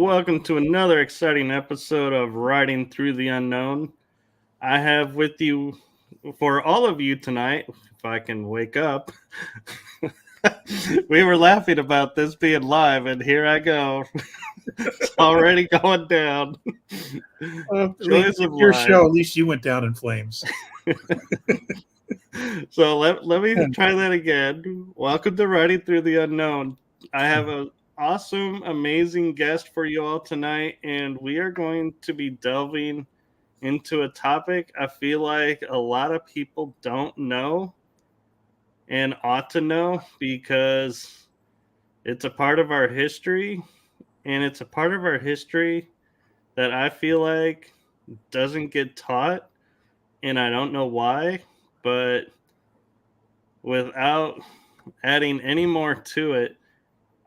welcome to another exciting episode of Riding Through the Unknown. I have with you, for all of you tonight, if I can wake up, we were laughing about this being live, and here I go. It's already going down. Joys of your show, at least you went down in flames. So let me try that again. Welcome to Riding Through the Unknown. I have an awesome, amazing guest for you all tonight, and we are going to be delving into a topic I feel like a lot of people don't know and ought to know because it's a part of our history, and it's a part of our history that I feel like doesn't get taught, and I don't know why, but without adding any more to it,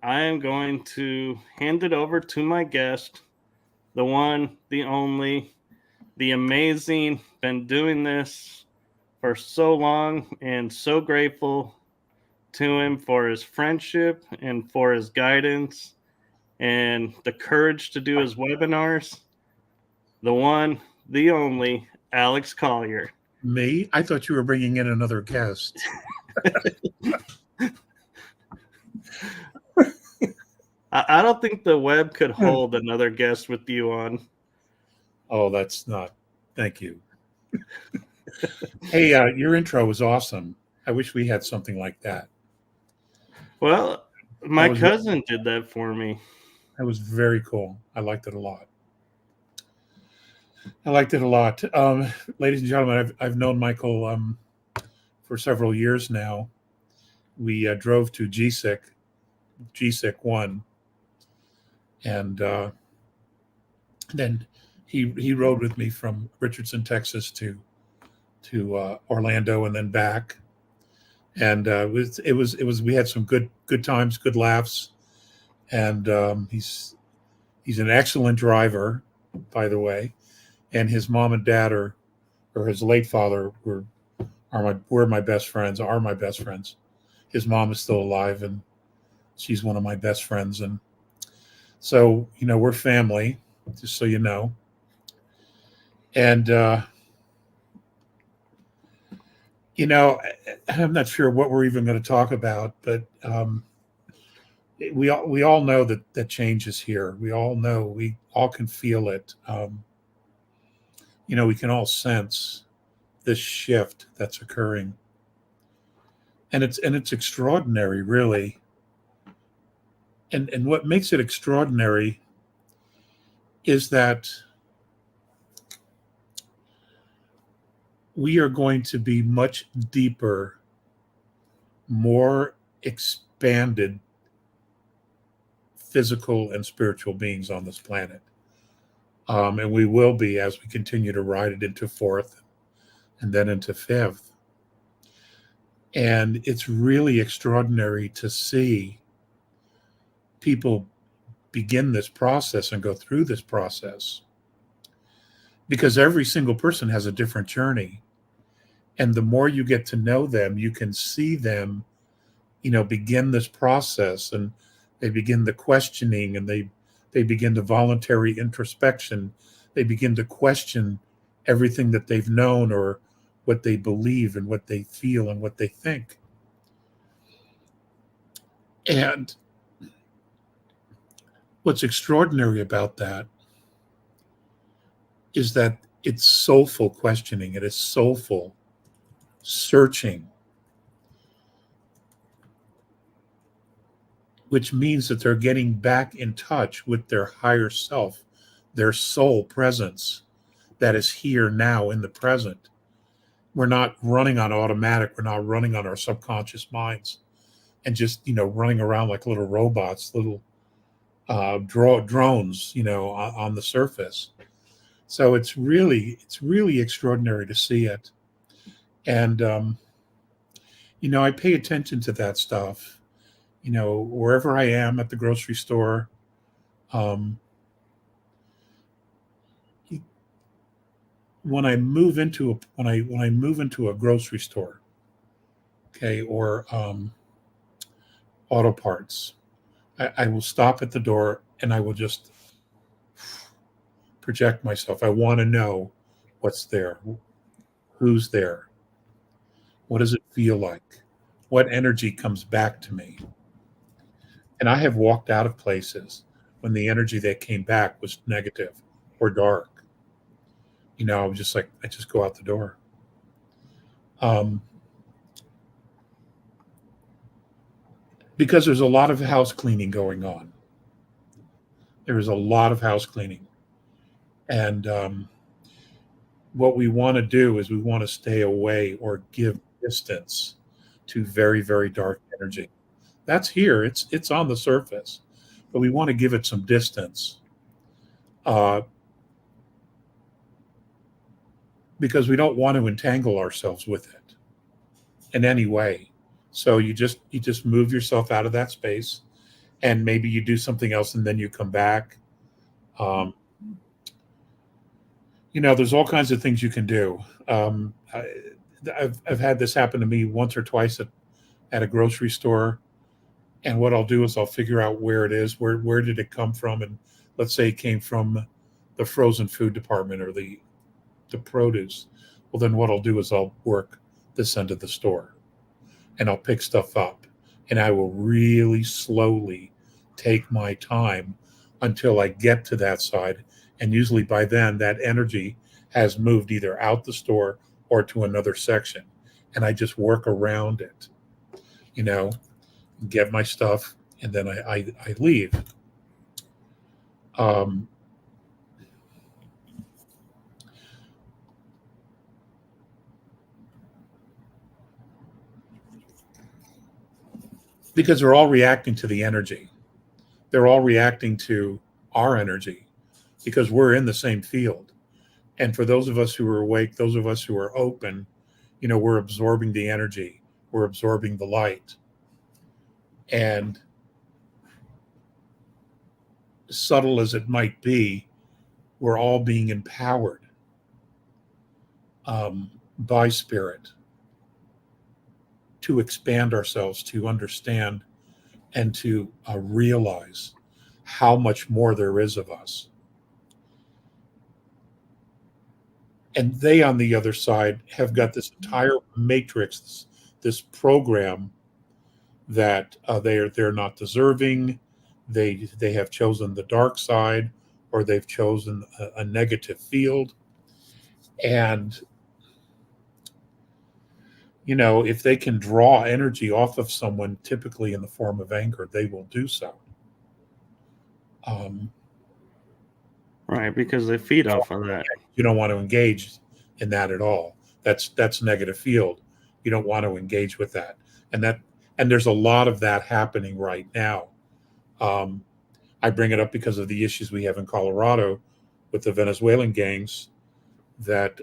I am going to hand it over to my guest, the one, the only, the amazing, been doing this for so long and so grateful to him for his friendship and for his guidance and the courage to do his webinars. The one, the only, Alex Collier. Me? I thought you were bringing in another guest. I don't think the web could hold another guest with you on. Oh, that's not. Thank you. Hey, your intro was awesome. I wish we had something like that. Well, my cousin did that for me. That was very cool. I liked it a lot. Ladies and gentlemen, I've known Michael for several years now. We drove to GSIC 1, and then he rode with me from Richardson, Texas to Orlando and then back. And it was we had some good times, good laughs, and he's an excellent driver, by the way. And his mom and dad or his late father were my best friends. Are my best friends. His mom is still alive, and she's one of my best friends. And so we're family, just so you know. And I'm not sure what we're even going to talk about, but we all know that change is here. We all know, we all can feel it. We can all sense this shift that's occurring, and it's extraordinary, really. And what makes it extraordinary is that we are going to be much deeper, more expanded physical and spiritual beings on this planet. And we will be as we continue to ride it into fourth and then into fifth. And it's really extraordinary to see people begin this process and go through this process, because every single person has a different journey. And the more you get to know them, you can see them, begin this process, and they begin the questioning, and they begin the voluntary introspection. They begin to question everything that they've known or what they believe and what they feel and what they think. And what's extraordinary about that is that it's soulful questioning. It is soulful searching, which means that they're getting back in touch with their higher self, their soul presence that is here now in the present. We're not running on automatic. We're not running on our subconscious minds and just, running around like little robots, little drones, on the surface. So it's really extraordinary to see it. And, I pay attention to that stuff, wherever I am, at the grocery store. When I move into a grocery store, okay, or auto parts, I will stop at the door and I will just project myself. I want to know what's there, who's there, what does it feel like, what energy comes back to me. And I have walked out of places when the energy that came back was negative or dark. I was just like, I just go out the door. Um, because there's a lot of house cleaning going on. There is a lot of house cleaning. And what we want to do is we want to stay away or give distance to very, very dark energy. That's here. It's on the surface, but we want to give it some distance uh, because we don't want to entangle ourselves with it in any way. So you just move yourself out of that space, and maybe you do something else, and then you come back. Um, there's all kinds of things you can do. I've had this happen to me once or twice at a grocery store. And what I'll do is I'll figure out where it is, where did it come from, and let's say it came from the frozen food department or the produce. Well, then what I'll do is I'll work this end of the store, and I'll pick stuff up, and I will really slowly take my time until I get to that side, and usually by then that energy has moved either out the store or to another section, and I just work around it, you know get my stuff, and then I leave. Um, because they're all reacting to the energy. They're all reacting to our energy because we're in the same field. And for those of us who are awake, those of us who are open, we're absorbing the energy, we're absorbing the light. And subtle as it might be, we're all being empowered by spirit to expand ourselves, to understand, and to realize how much more there is of us. And they, on the other side, have got this entire matrix, this program that they're not deserving. They have chosen the dark side, or they've chosen a negative field. And if they can draw energy off of someone, typically in the form of anger, they will do so. Right, because they feed off of that. You don't want to engage in that at all. That's negative field. You don't want to engage with that, and there's a lot of that happening right now. I bring it up because of the issues we have in Colorado with the Venezuelan gangs that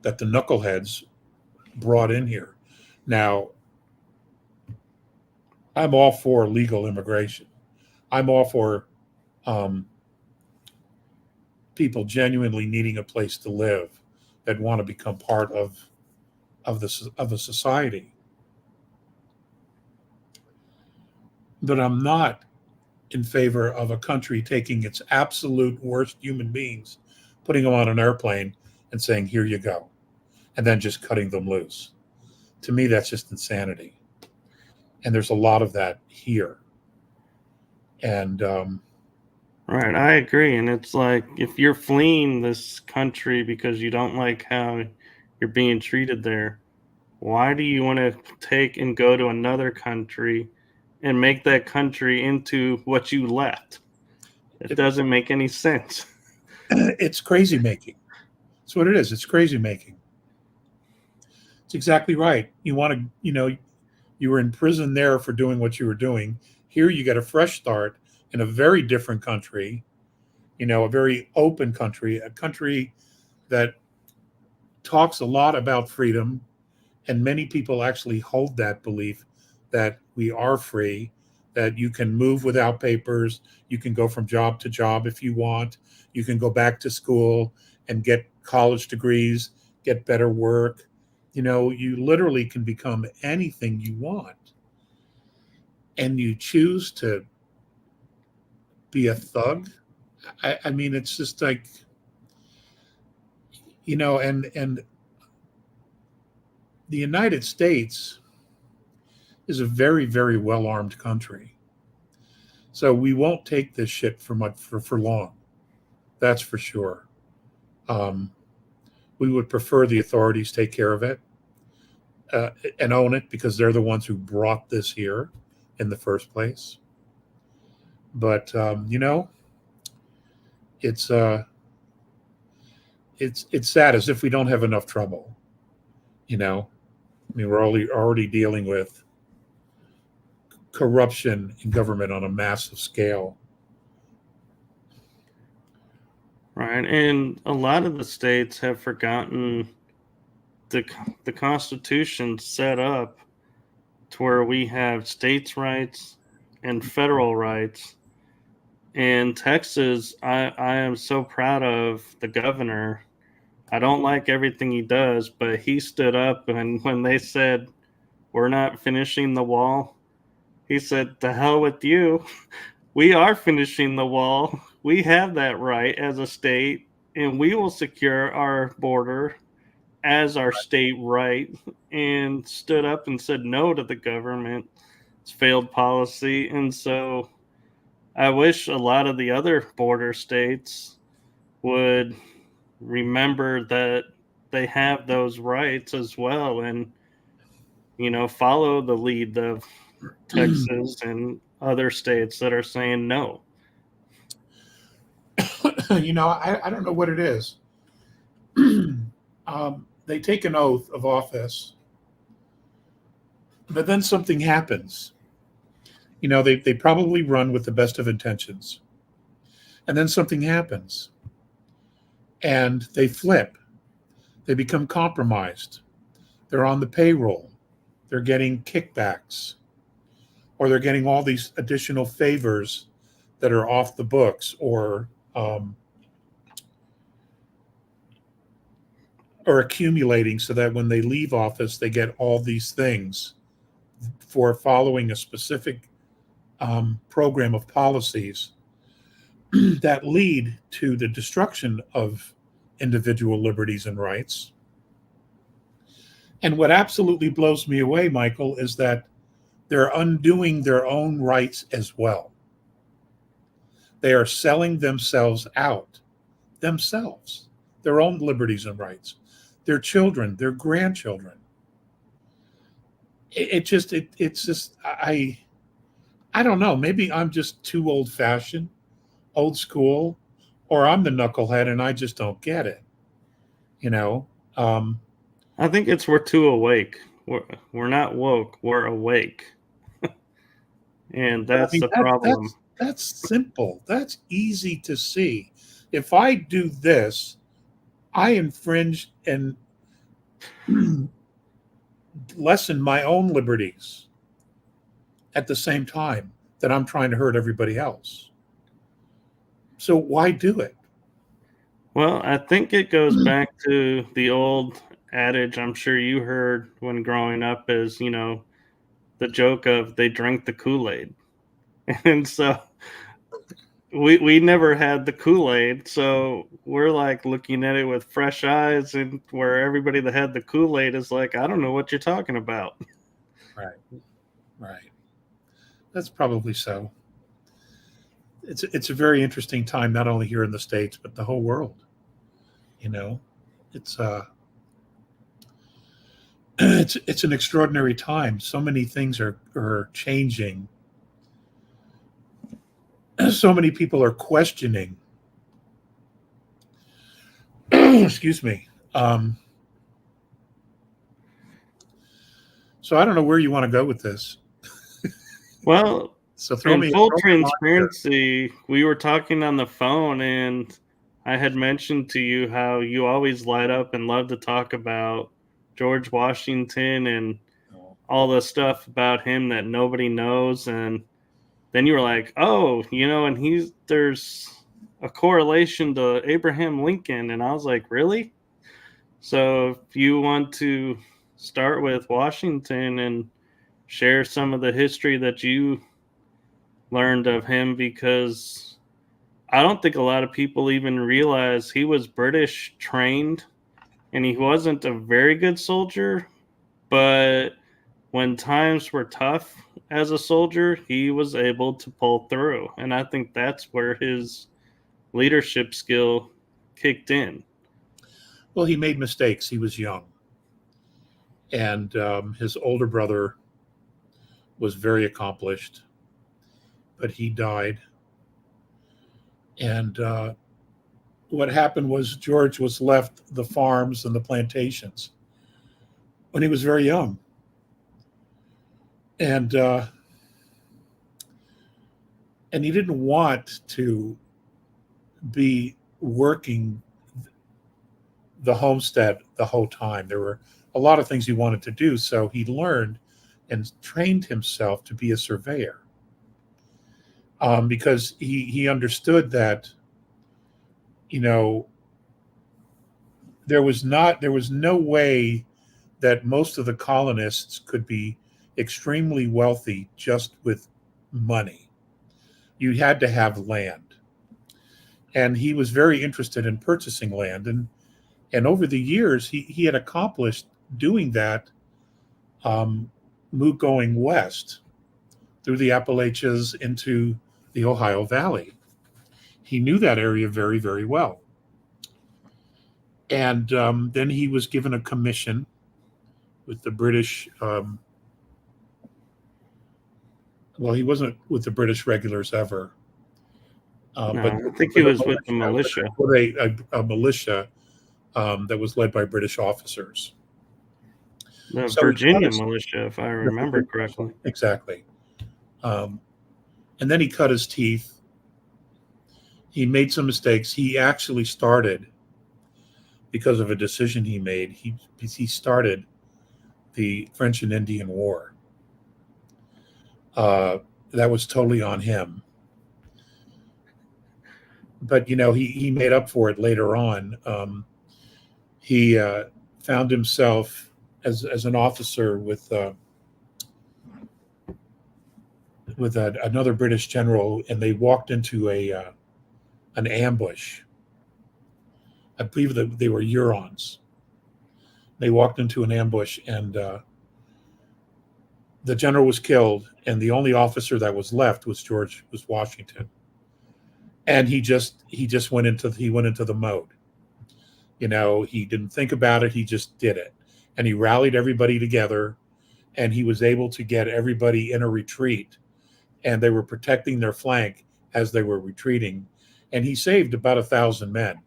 that the knuckleheads brought in here. Now, I'm all for legal immigration. I'm all for people genuinely needing a place to live that want to become part of a society. But I'm not in favor of a country taking its absolute worst human beings, putting them on an airplane and saying, "Here you go," and then just cutting them loose. To me, that's just insanity. And there's a lot of that here. And Right, I agree. And it's like, if you're fleeing this country because you don't like how you're being treated there, why do you want to take and go to another country and make that country into what you left? It doesn't make any sense. it's crazy making. That's what it is. It's crazy making. It's exactly right. You want to, you were in prison there for doing what you were doing. Here you get a fresh start in a very different country, a very open country, a country that talks a lot about freedom. And many people actually hold that belief that we are free, that you can move without papers, you can go from job to job if you want, you can go back to school and get college degrees, get better work. You literally can become anything you want. And you choose to be a thug. I mean, it's just like, and the United States is a very, very well armed country. So we won't take this shit for long. That's for sure. Um, we would prefer the authorities take care of it and own it because they're the ones who brought this here in the first place. But it's it's sad as if we don't have enough trouble. I mean, we're already dealing with corruption in government on a massive scale. Right, and a lot of the states have forgotten the Constitution set up to where we have states' rights and federal rights. And Texas, I am so proud of the governor. I don't like everything he does, but he stood up, and when they said we're not finishing the wall, he said, "The hell with you. We are finishing the wall. We have that right as a state, and we will secure our border as our state right," and stood up and said no to the government's failed policy. And so I wish a lot of the other border states would remember that they have those rights as well, and follow the lead of Texas and other states that are saying no. I don't know what it is. They take an oath of office, but then something happens. They probably run with the best of intentions, and then something happens, and they flip. They become compromised. They're on the payroll. They're getting kickbacks, or they're getting all these additional favors that are off the books, or accumulating so that when they leave office, they get all these things for following a specific program of policies that lead to the destruction of individual liberties and rights. And what absolutely blows me away, Michael, is that they're undoing their own rights as well. They are selling themselves out, themselves, their own liberties and rights, their children, their grandchildren. It's just, I don't know. Maybe I'm just too old fashioned, old school, or I'm the knucklehead and I just don't get it. I think it's we're too awake. We're not woke. We're awake, and I that's mean, the problem. that's simple. That's easy to see. If I do this, I infringe and lessen my own liberties at the same time that I'm trying to hurt everybody else. So why do it? Well, I think it goes back to the old adage I'm sure you heard when growing up is, the joke of they drank the Kool-Aid. And so we never had the Kool-Aid, so we're like looking at it with fresh eyes, and where everybody that had the Kool-Aid is like, I don't know what you're talking about. Right. Right. That's probably so. It's a very interesting time, not only here in the States, but the whole world. It's it's an extraordinary time. So many things are changing. So many people are questioning. Excuse me. So I don't know where you want to go with this. Well, So in full throw me a line here. transparency, we were talking on the phone, and I had mentioned to you how you always light up and love to talk about George Washington and all the stuff about him that nobody knows. And then you were like, oh, and there's a correlation to Abraham Lincoln. And I was like, really? So if you want to start with Washington and share some of the history that you learned of him, because I don't think a lot of people even realize he was British trained, and he wasn't a very good soldier, but when times were tough as a soldier, he was able to pull through. And I think that's where his leadership skill kicked in. Well, he made mistakes. He was young. And his older brother was very accomplished, but he died. And what happened was George was left the farms and the plantations when he was very young. And he didn't want to be working the homestead the whole time. There were a lot of things he wanted to do, so he learned and trained himself to be a surveyor, because he understood that, you know, there was no way that most of the colonists could be extremely wealthy just with money. You had to have land. And he was very interested in purchasing land. And over the years, he had accomplished doing that, going west through the Appalachians into the Ohio Valley. He knew that area very, very well. And then he was given a commission with the British. Well, he wasn't with the British regulars ever. No, but I think he was with the militia. With a militia that was led by British officers. The Virginia militia, if I remember correctly. Exactly. And then he cut his teeth. He made some mistakes. He actually started, because of a decision he made, he started the French and Indian War. That was totally on him. But, you know, he made up for it later on. He found himself as an officer with another British general, and they walked into an ambush. I believe that they were Hurons. They walked into an ambush, and the general was killed, and the only officer that was left was Washington. And he went into the mode. You know, he didn't think about it. He just did it. And he rallied everybody together, and he was able to get everybody in a retreat, and they were protecting their flank as they were retreating. And he saved about 1,000 men.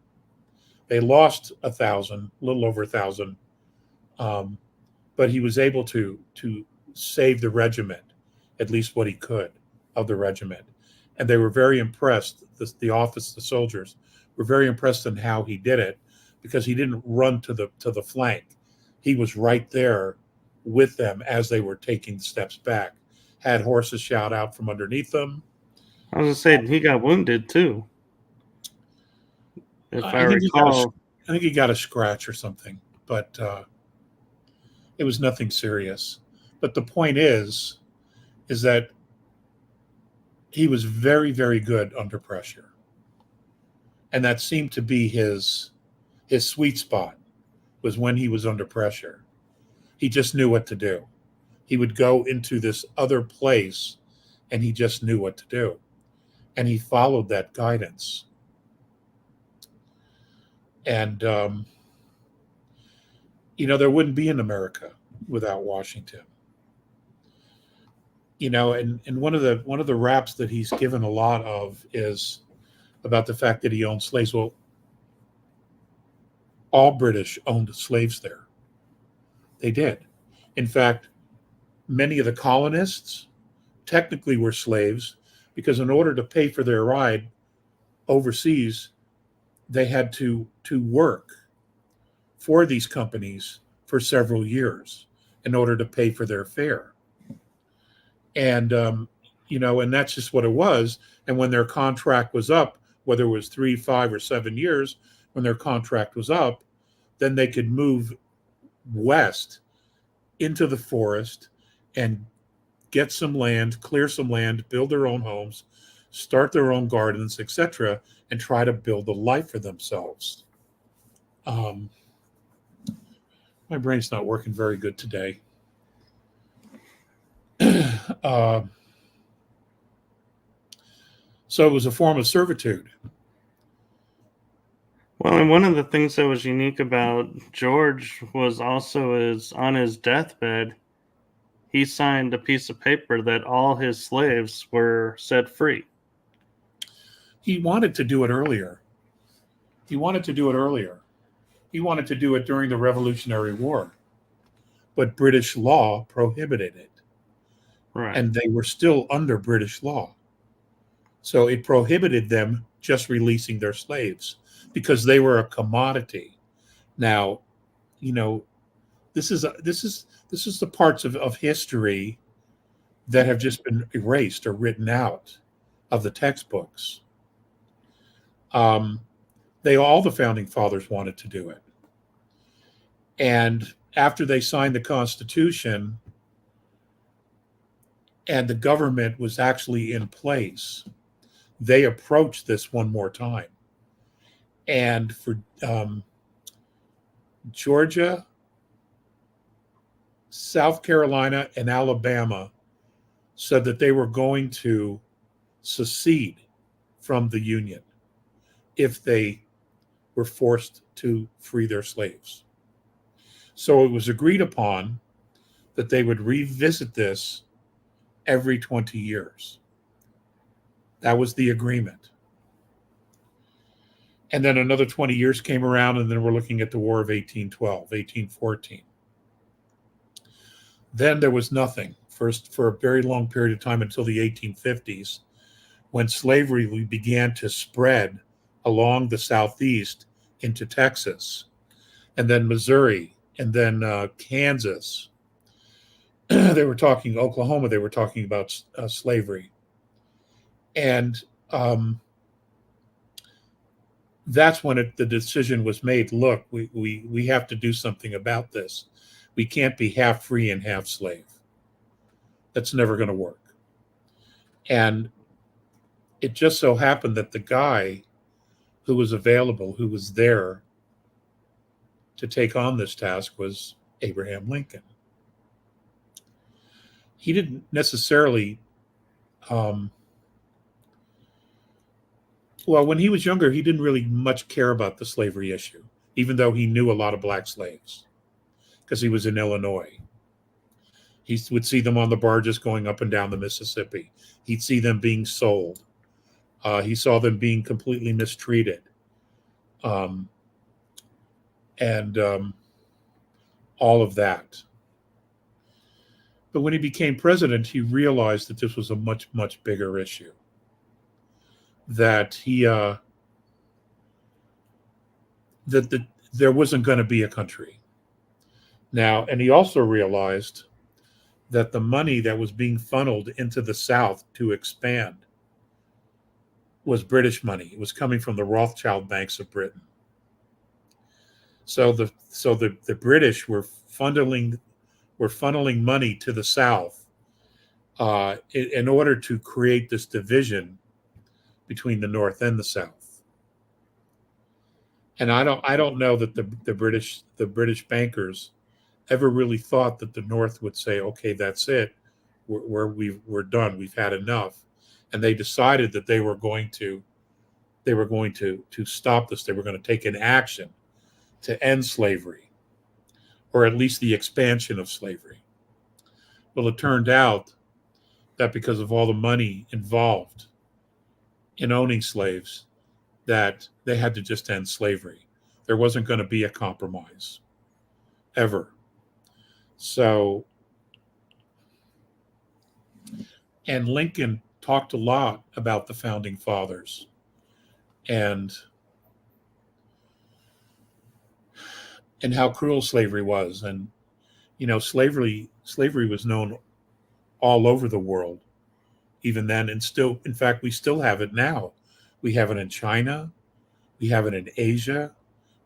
They lost 1,000, a little over 1,000. But he was able to save the regiment, at least what he could of the regiment. And they were very impressed. The soldiers were very impressed in how he did it, because he didn't run to the flank. He was right there with them as they were taking steps back. Had horses shout out from underneath them. I was going to say, he got wounded too. If I recall. I think he got a scratch or something, but it was nothing serious. But the point is that he was very, very good under pressure. And that seemed to be his sweet spot, was when he was under pressure. He just knew what to do. He would go into this other place, and he just knew what to do. And he followed that guidance. And, you know, there wouldn't be an America without Washington. You know, and one of the raps that he's given a lot of is about the fact that he owned slaves. Well, all British owned slaves there. They did. In fact, many of the colonists technically were slaves, because in order to pay for their ride overseas, they had to work for these companies for several years in order to pay for their fare. And, you know, and that's just what it was. And when their contract was up, whether it was 3, 5, or 7 years, when their contract was up, then they could move west into the forest and get some land, clear some land, build their own homes, start their own gardens, etc., and try to build a life for themselves. My brain's not working very good today. uh, so it was a form of servitude. Well, and one of the things that was unique about George was also is on his deathbed, he signed a piece of paper that all his slaves were set free. He wanted to do it earlier. He wanted to do it during the Revolutionary War, but British law prohibited it. Right. And they were still under British law. So it prohibited them just releasing their slaves because they were a commodity. Now, this is the parts of history that have just been erased or written out of the textbooks. All the founding fathers wanted to do it. And after they signed the Constitution and the government was actually in place, they approached this one more time. And for Georgia, South Carolina, and Alabama said that they were going to secede from the Union if they were forced to free their slaves. So it was agreed upon that they would revisit this every 20 years. That was the agreement. And then another 20 years came around, and then we're looking at the War of 1812, 1814. Then there was nothing first for a very long period of time until the 1850s, when slavery began to spread along the Southeast into Texas, and then Missouri, and then Kansas. They were talking Oklahoma. They were talking about slavery, and that's when the decision was made. Look, we have to do something about this. We can't be half free and half slave. That's never going to work. And it just so happened that the guy who was available, who was there to take on this task, was Abraham Lincoln. He didn't necessarily, when he was younger, he didn't really much care about the slavery issue, even though he knew a lot of black slaves because he was in Illinois. He would see them on the barges going up and down the Mississippi. He'd see them being sold. He saw them being completely mistreated. And all of that. But when he became president, he realized that this was a much, much bigger issue. That there wasn't going to be a country. Now, and he also realized that the money that was being funneled into the South to expand was British money. It was coming from the Rothschild banks of Britain. So the British were funneling money to the South in order to create this division between the North and the South. And I don't know that the British bankers ever really thought that the North would say, okay, that's it, we're done, we've had enough, and they decided that they were going to stop this. They were going to take an action to end slavery, or at least the expansion of slavery. Well, it turned out that because of all the money involved in owning slaves, that they had to just end slavery. There wasn't going to be a compromise, ever. So, and Lincoln talked a lot about the founding fathers and how cruel slavery was. And, slavery was known all over the world, even then. And still, in fact, we still have it now. We have it in China. We have it in Asia.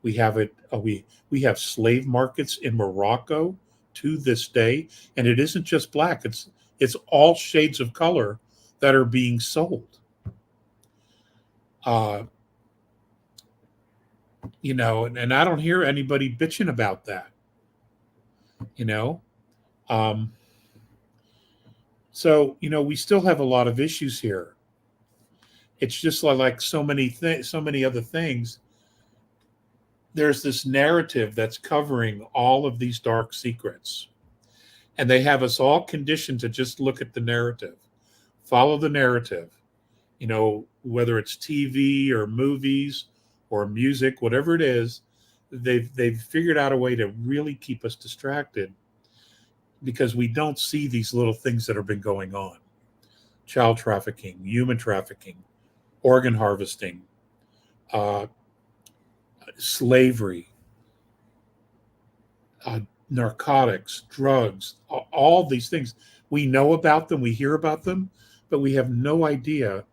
We have it. We have slave markets in Morocco to this day. And it isn't just black. It's all shades of color that are being sold. And I don't hear anybody bitching about that, you know. Um, so we still have a lot of issues here. It's just like so many things, so many other things. There's this narrative that's covering all of these dark secrets, and they have us all conditioned to just look at the narrative, follow the narrative. Whether it's TV or movies or music, whatever it is, they've figured out a way to really keep us distracted because we don't see these little things that have been going on: child trafficking, human trafficking, organ harvesting, uh, slavery, uh, narcotics, drugs, all these things. We know about them, we hear about them, but we have no idea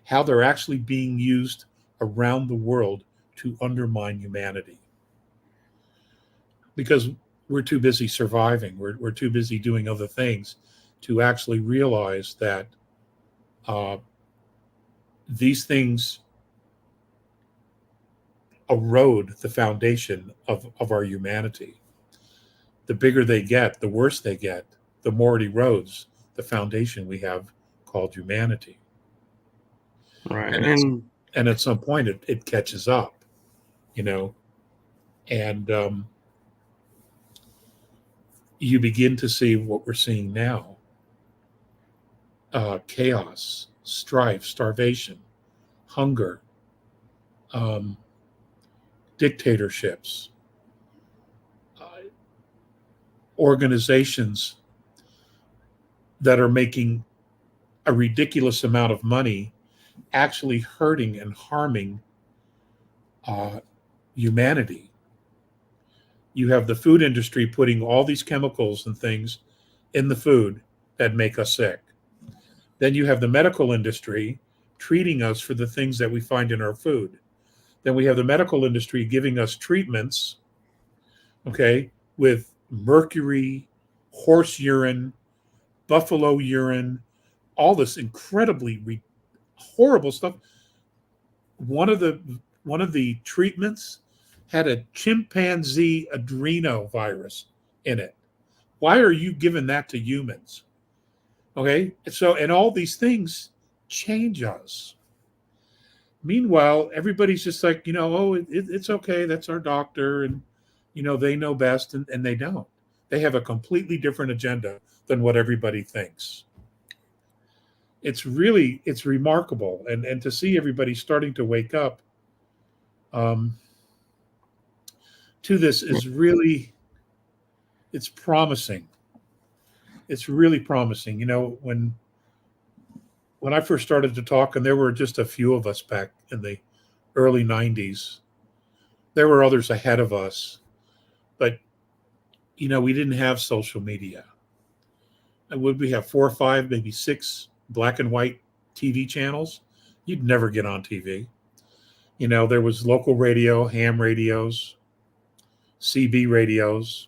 how they're actually being used around the world to undermine humanity. Because we're too busy surviving, we're too busy doing other things to actually realize that uh, these things erode the foundation of our humanity. The bigger they get, the worse they get, the more it erodes the foundation we have called humanity. Right. And at some point, it catches up, you know, and you begin to see what we're seeing now: chaos, strife, starvation, hunger, um, dictatorships, uh, organizations that are making a ridiculous amount of money actually hurting and harming uh, humanity. You have the food industry putting all these chemicals and things in the food that make us sick. Then you have the medical industry treating us for the things that we find in our food. Then we have the medical industry giving us treatments, okay, with mercury, horse urine, buffalo urine, all this incredibly horrible stuff. One of the treatments had a chimpanzee adrenovirus in it. Why are you giving that to humans? Okay, so and all these things change us. Meanwhile, everybody's just like, oh, it's okay. That's our doctor, and they know best, and they don't. They have a completely different agenda than what everybody thinks. It's remarkable, and to see everybody starting to wake up um, to this is really, it's promising. It's really promising. When I first started to talk, and there were just a few of us back in the early '90s, there were others ahead of us, but we didn't have social media. And would we have 4 or 5, maybe 6 black and white TV channels? You'd never get on TV. There was local radio, ham radios, CB radios,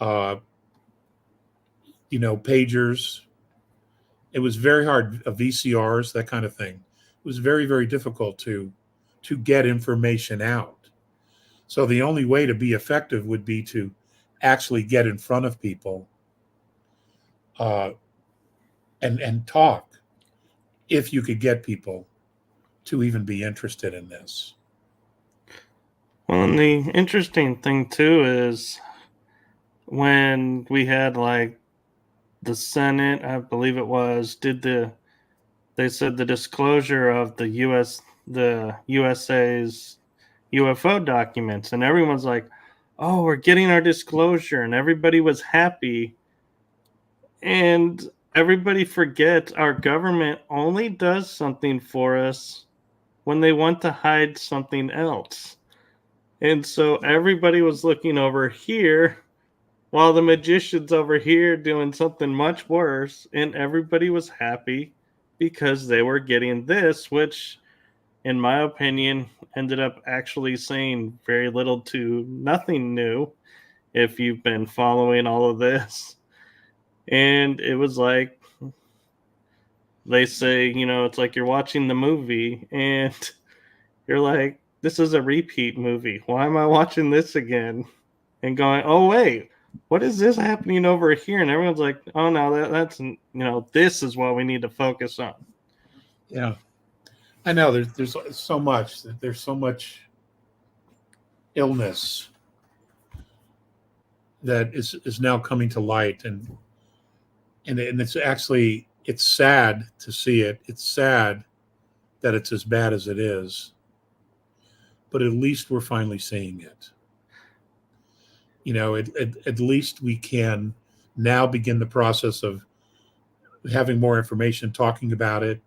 uh, pagers. It was very hard, VCRs, that kind of thing. It was very, very difficult to get information out. So the only way to be effective would be to actually get in front of people uh, and talk, if you could get people to even be interested in this. Well, and the interesting thing too is when we had like the Senate, I believe it was, they said the disclosure of the USA's UFO documents, and everyone's like, "Oh, we're getting our disclosure," and everybody was happy. And everybody forgets our government only does something for us when they want to hide something else. And so everybody was looking over here while the magician's over here doing something much worse, and everybody was happy because they were getting this, which, in my opinion, ended up actually saying very little to nothing new if you've been following all of this. And it was like they say, it's like you're watching the movie and you're like, this is a repeat movie. Why am I watching this again? And going, oh wait, what is this happening over here? And everyone's like, oh no, that's this is what we need to focus on. Yeah, I know. There's so much. There's so much illness that is now coming to light, and it's actually, it's sad to see it. It's sad that it's as bad as it is, but at least we're finally seeing it. At least we can now begin the process of having more information, talking about it.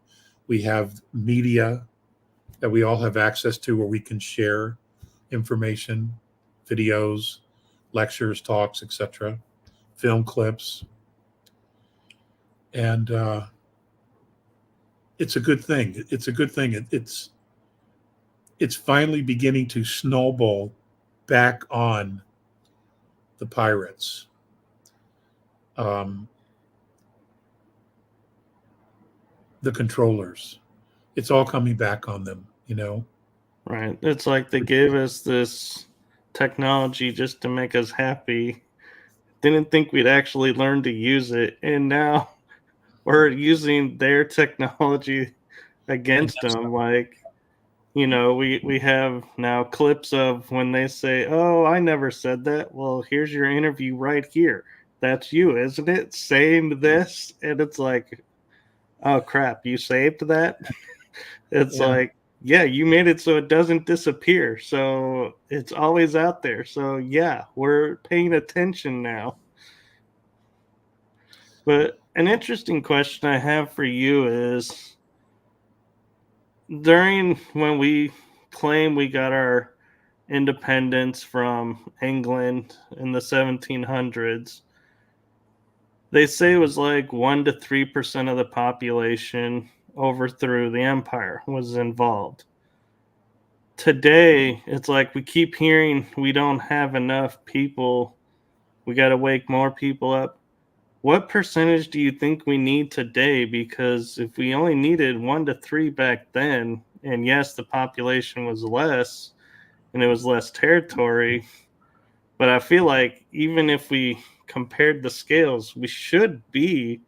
We have media that we all have access to where we can share information, videos, lectures, talks, etc., film clips. And it's a good thing. It's a good thing. It's finally beginning to snowball back on the pirates. The controllers. It's all coming back on them, Right. It's like they gave us this technology just to make us happy. Didn't think we'd actually learn to use it. And now we're using their technology against them. Like, we have now clips of when they say, oh, I never said that. Well, here's your interview right here. That's you, isn't it? Saying this. And it's like, oh crap, you saved that? It's like, yeah, you made it so it doesn't disappear. So it's always out there. So yeah, we're paying attention now. But an interesting question I have for you is, during when we claim we got our independence from England in the 1700s, they say it was like 1 to 3% of the population overthrew the empire was involved. Today, it's like we keep hearing we don't have enough people. We got to wake more people up. What percentage do you think we need today? Because if we only needed 1 to 3 back then, and yes, the population was less and it was less territory, but I feel like even if we compared the scales, we should be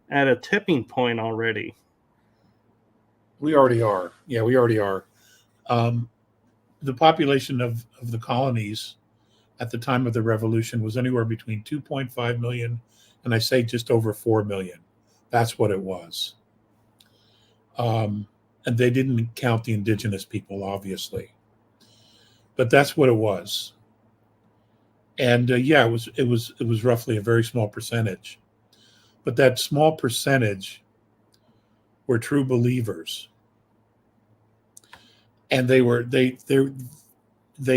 at a tipping point already. We already are. Yeah, we already are. The population of the colonies at the time of the revolution was anywhere between 2.5 million and I say just over 4 million. That's what it was. And they didn't count the indigenous people, obviously, but that's what it was. And yeah, it was roughly a very small percentage, but that small percentage were true believers, and they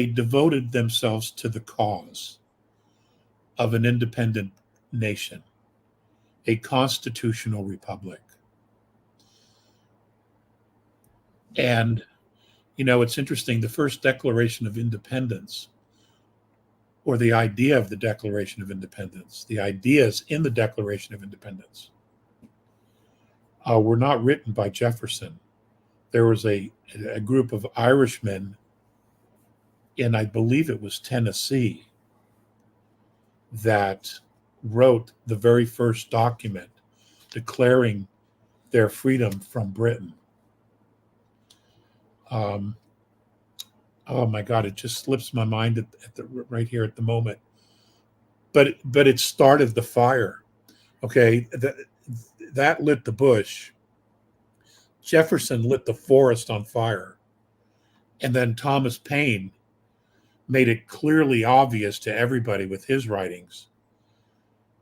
devoted themselves to the cause of an independent nation, a constitutional republic. And it's interesting, the first Declaration of Independence, or the idea of the Declaration of Independence, the ideas in the Declaration of Independence, were not written by Jefferson. There was a group of Irishmen in, I believe it was Tennessee, that wrote the very first document declaring their freedom from Britain. Oh my God, it just slips my mind right here at the moment. But it started the fire. Okay, that lit the bush. Jefferson lit the forest on fire, and then Thomas Paine made it clearly obvious to everybody with his writings.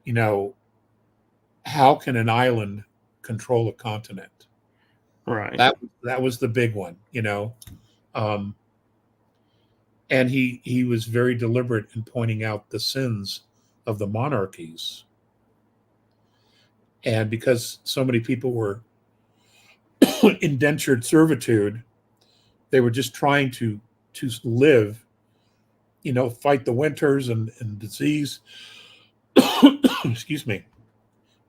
How can an island control a continent? Right. That was the big one. And he was very deliberate in pointing out the sins of the monarchies. And because so many people were indentured servitude, they were just trying to live, fight the winters and disease, excuse me,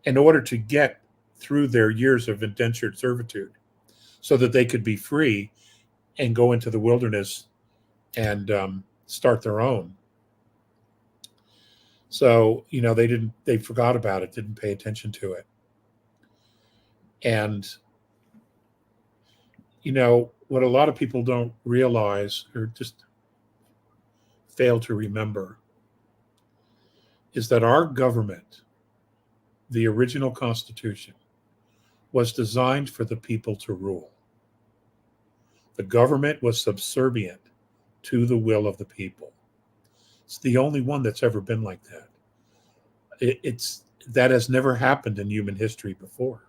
in order to get through their years of indentured servitude so that they could be free and go into the wilderness and start their own. So, they forgot about it, didn't pay attention to it. And, what a lot of people don't realize or just fail to remember is that our government, the original Constitution, was designed for the people to rule. The government was subservient to the will of the people. It's the only one that's ever been like that. That has never happened in human history before.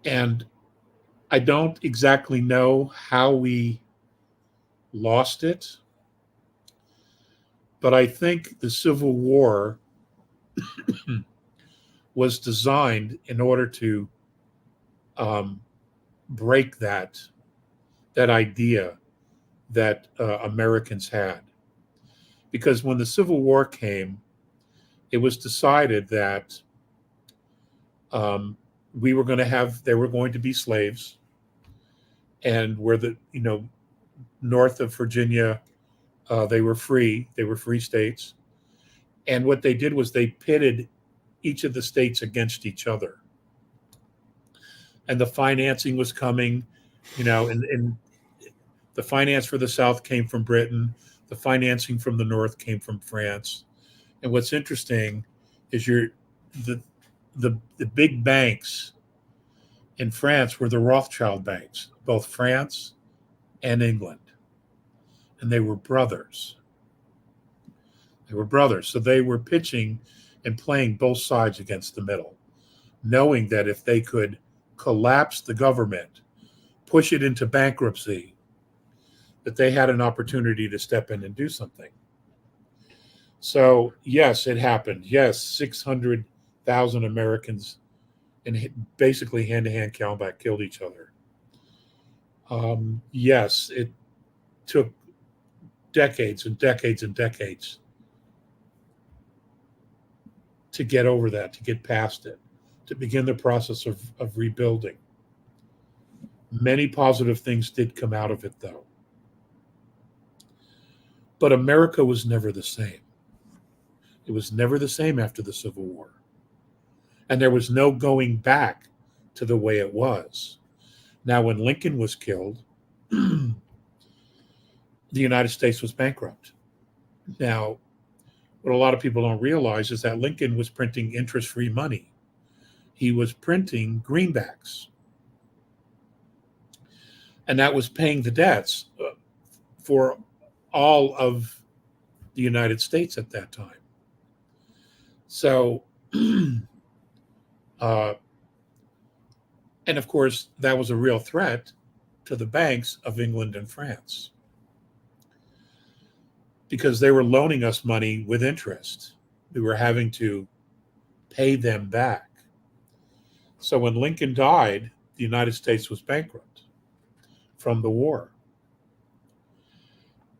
And I don't exactly know how we lost it, but I think the Civil War was designed in order to break that idea that Americans had. Because when the Civil War came, it was decided that there were going to be slaves, and where north of Virginia, they were free states. And what they did was they pitted each of the states against each other. And the financing was coming, and the finance for the South came from Britain. The financing from the North came from France. And what's interesting is the big banks in France were the Rothschild banks, both France and England. And they were brothers. So they were pitching and playing both sides against the middle, knowing that if they could collapse the government, push it into bankruptcy, that they had an opportunity to step in and do something. So, yes, it happened. Yes, 600,000 Americans in basically hand-to-hand combat killed each other. Yes, it took decades and decades and decades to get over that, to get past it, to begin the process of rebuilding. Many positive things did come out of it, though. But America was never the same. It was never the same after the Civil War. And there was no going back to the way it was. Now, when Lincoln was killed, the United States was bankrupt. Now, what a lot of people don't realize is that Lincoln was printing interest-free money. He was printing greenbacks. And that was paying the debts for all of the United States at that time. So, and of course, that was a real threat to the banks of England and France, because they were loaning us money with interest. We were having to pay them back. So when Lincoln died, the United States was bankrupt from the war.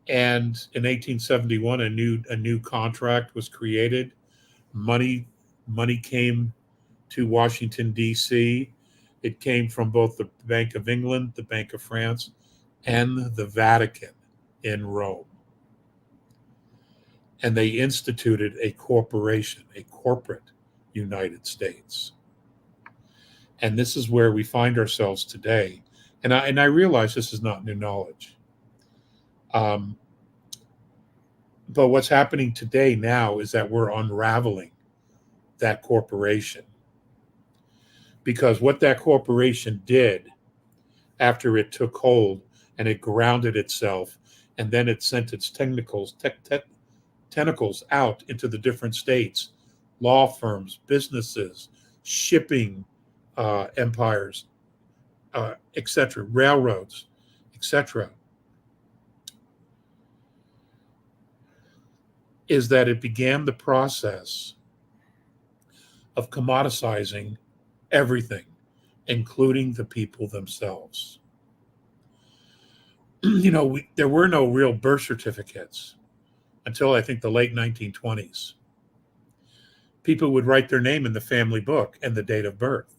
And in 1871, a new contract was created. Money came to Washington, D.C. It came from both the Bank of England, the Bank of France, and the Vatican in Rome. And they instituted a corporation, a corporate United States. And this is where we find ourselves today. And I realize this is not new knowledge. But what's happening today now is that we're unraveling that corporation. Because what that corporation did after it took hold and it grounded itself, and then it sent its tentacles out into the different states, law firms, businesses, shipping empires, etc., railroads, etc., is that it began the process of commoditizing everything, including the people themselves. There were no real birth certificates until I think the late 1920s. People would write their name in the family book and the date of birth.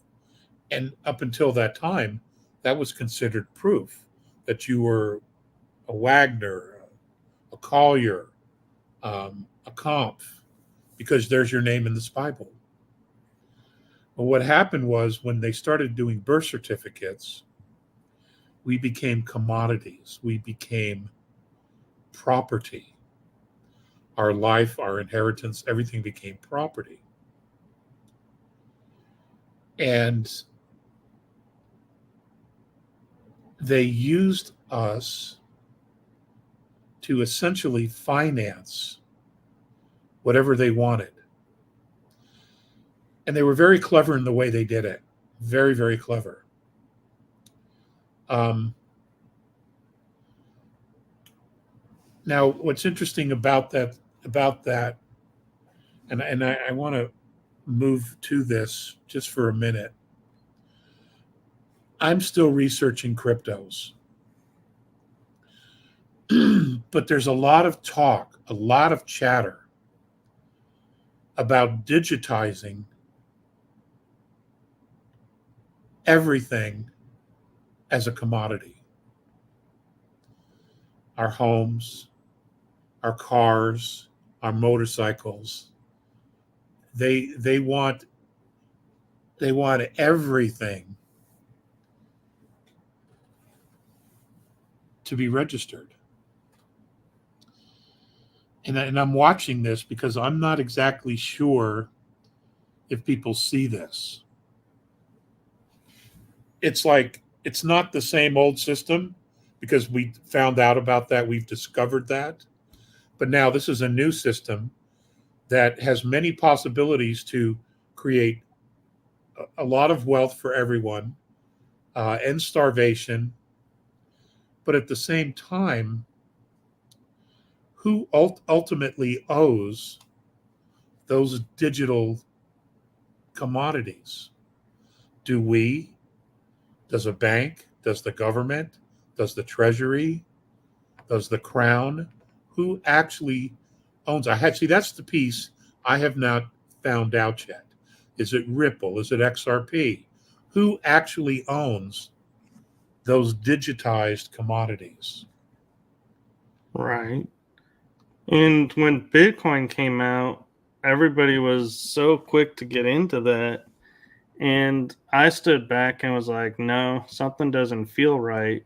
And up until that time, that was considered proof that you were a Wagner, a Collier, a Kampf, because there's your name in this Bible. But what happened was when they started doing birth certificates, we became commodities. We became property. Our life, our inheritance, everything became property. And they used us to essentially finance whatever they wanted. And they were very clever in the way they did it. Very, very clever. Now, what's interesting about that, and I want to move to this just for a minute. I'm still researching cryptos, but there's a lot of talk, a lot of chatter about digitizing everything as a commodity. Our homes, our cars, our motorcycles. They want everything to be registered. And I'm watching this because I'm not exactly sure if people see this. It's like it's not the same old system because we found out about that, we've discovered that. But now this is a new system that has many possibilities to create a lot of wealth for everyone, end starvation. But at the same time, who ultimately owes those digital commodities? Do we? Does a bank? Does the government? Does the treasury? Does the crown? Who actually owns? See, that's the piece I have not found out yet. Is it Ripple? Is it XRP? Who actually owns those digitized commodities? Right. And when Bitcoin came out, everybody was so quick to get into that. And I stood back and was like, no, something doesn't feel right.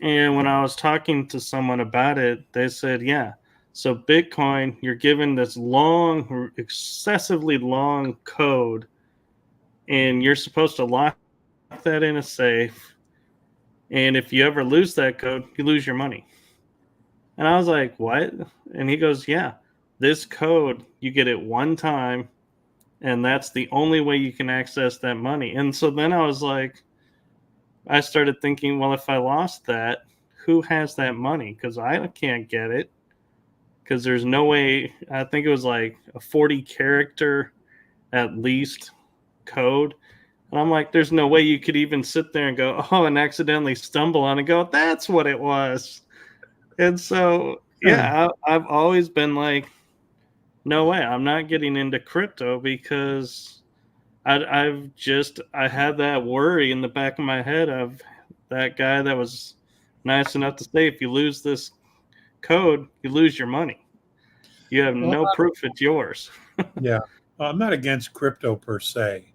And when I was talking to someone about it, they said, yeah. So Bitcoin, you're given this long, excessively long code, and you're supposed to lock that in a safe. And if you ever lose that code, you lose your money. And I was like, what? And he goes, yeah, this code, you get it one time, and that's the only way you can access that money. And so then I was like, I started thinking, well, if I lost that, who has that money? Because I can't get it. Because there's no way, I think it was like a 40 character at least code. And I'm like, there's no way you could even sit there and go, oh, and accidentally stumble on it and go, that's what it was. And so, yeah, I've always been like, no way, I'm not getting into crypto because I had that worry in the back of my head of that guy that was nice enough to say, if you lose this code, you lose your money. You have Well, no proof it's yours. yeah, I'm not against crypto per se.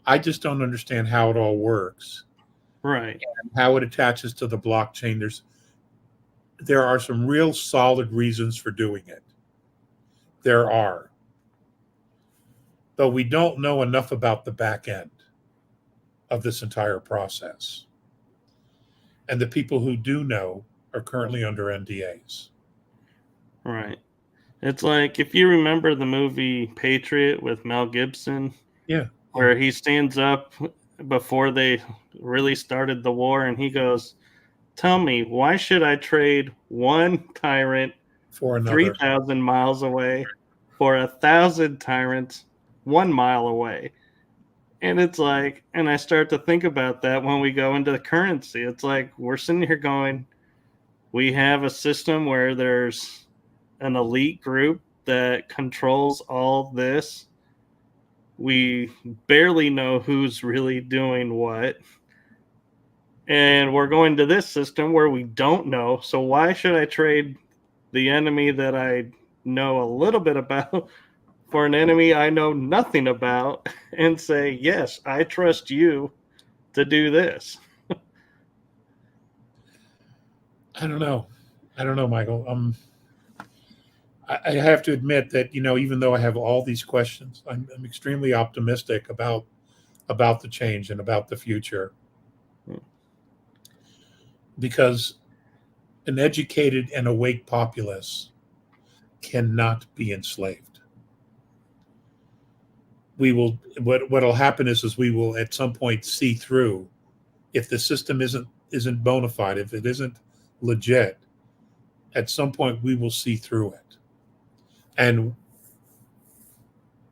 I just don't understand how it all works, Right. how it attaches to the blockchain. There are some real solid reasons for doing it. There are. But we don't know enough about the back end of this entire process. And the people who do know are currently under NDAs. Right. It's like if you remember the movie Patriot with Mel Gibson, Yeah. where he stands up before they really started the war and he goes, tell me, why should I trade one tyrant For another. 3,000 miles away for 1,000 tyrants 1 mile away? And it's like, and I start to think about that when we go into the currency. It's like we're sitting here going, we have a system where there's an elite group that controls all this, We barely know who's really doing what. And we're going to this system where we don't know. So why should I trade the enemy that I know a little bit about for an enemy I know nothing about and say, yes, I trust you to do this? I don't know. I don't know, Michael. I have to admit that, even though I have all these questions, I'm extremely optimistic about the change and about the future, because an educated and awake populace cannot be enslaved. We will what'll happen is we will at some point see through, if the system isn't bona fide, if it isn't legit, at some point we will see through it. And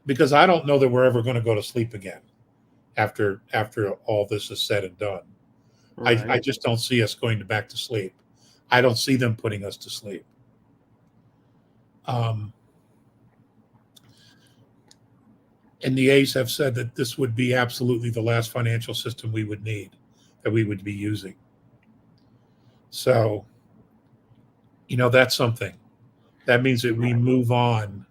because I don't know that we're ever going to go to sleep again after all this is said and done. I Right. just don't see us going back to sleep. I don't see them putting us to sleep. Um, and the A's have said that this would be absolutely the last financial system we would need, that we would be using. So, that's something. That means that we move on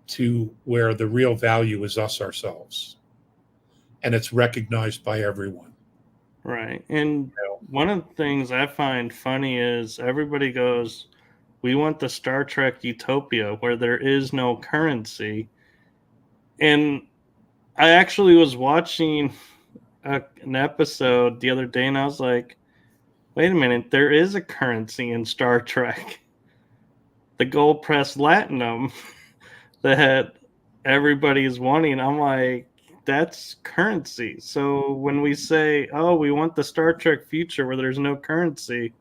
to where the real value is us ourselves, and it's recognized by everyone. Right. And one of the things I find funny is everybody goes, we want the Star Trek utopia where there is no currency. And I actually was watching an episode the other day and I was like, wait a minute, there is a currency in Star Trek. The gold press latinum that everybody is wanting. I'm like, that's currency. So when we say, oh, we want the Star Trek future where there's no currency,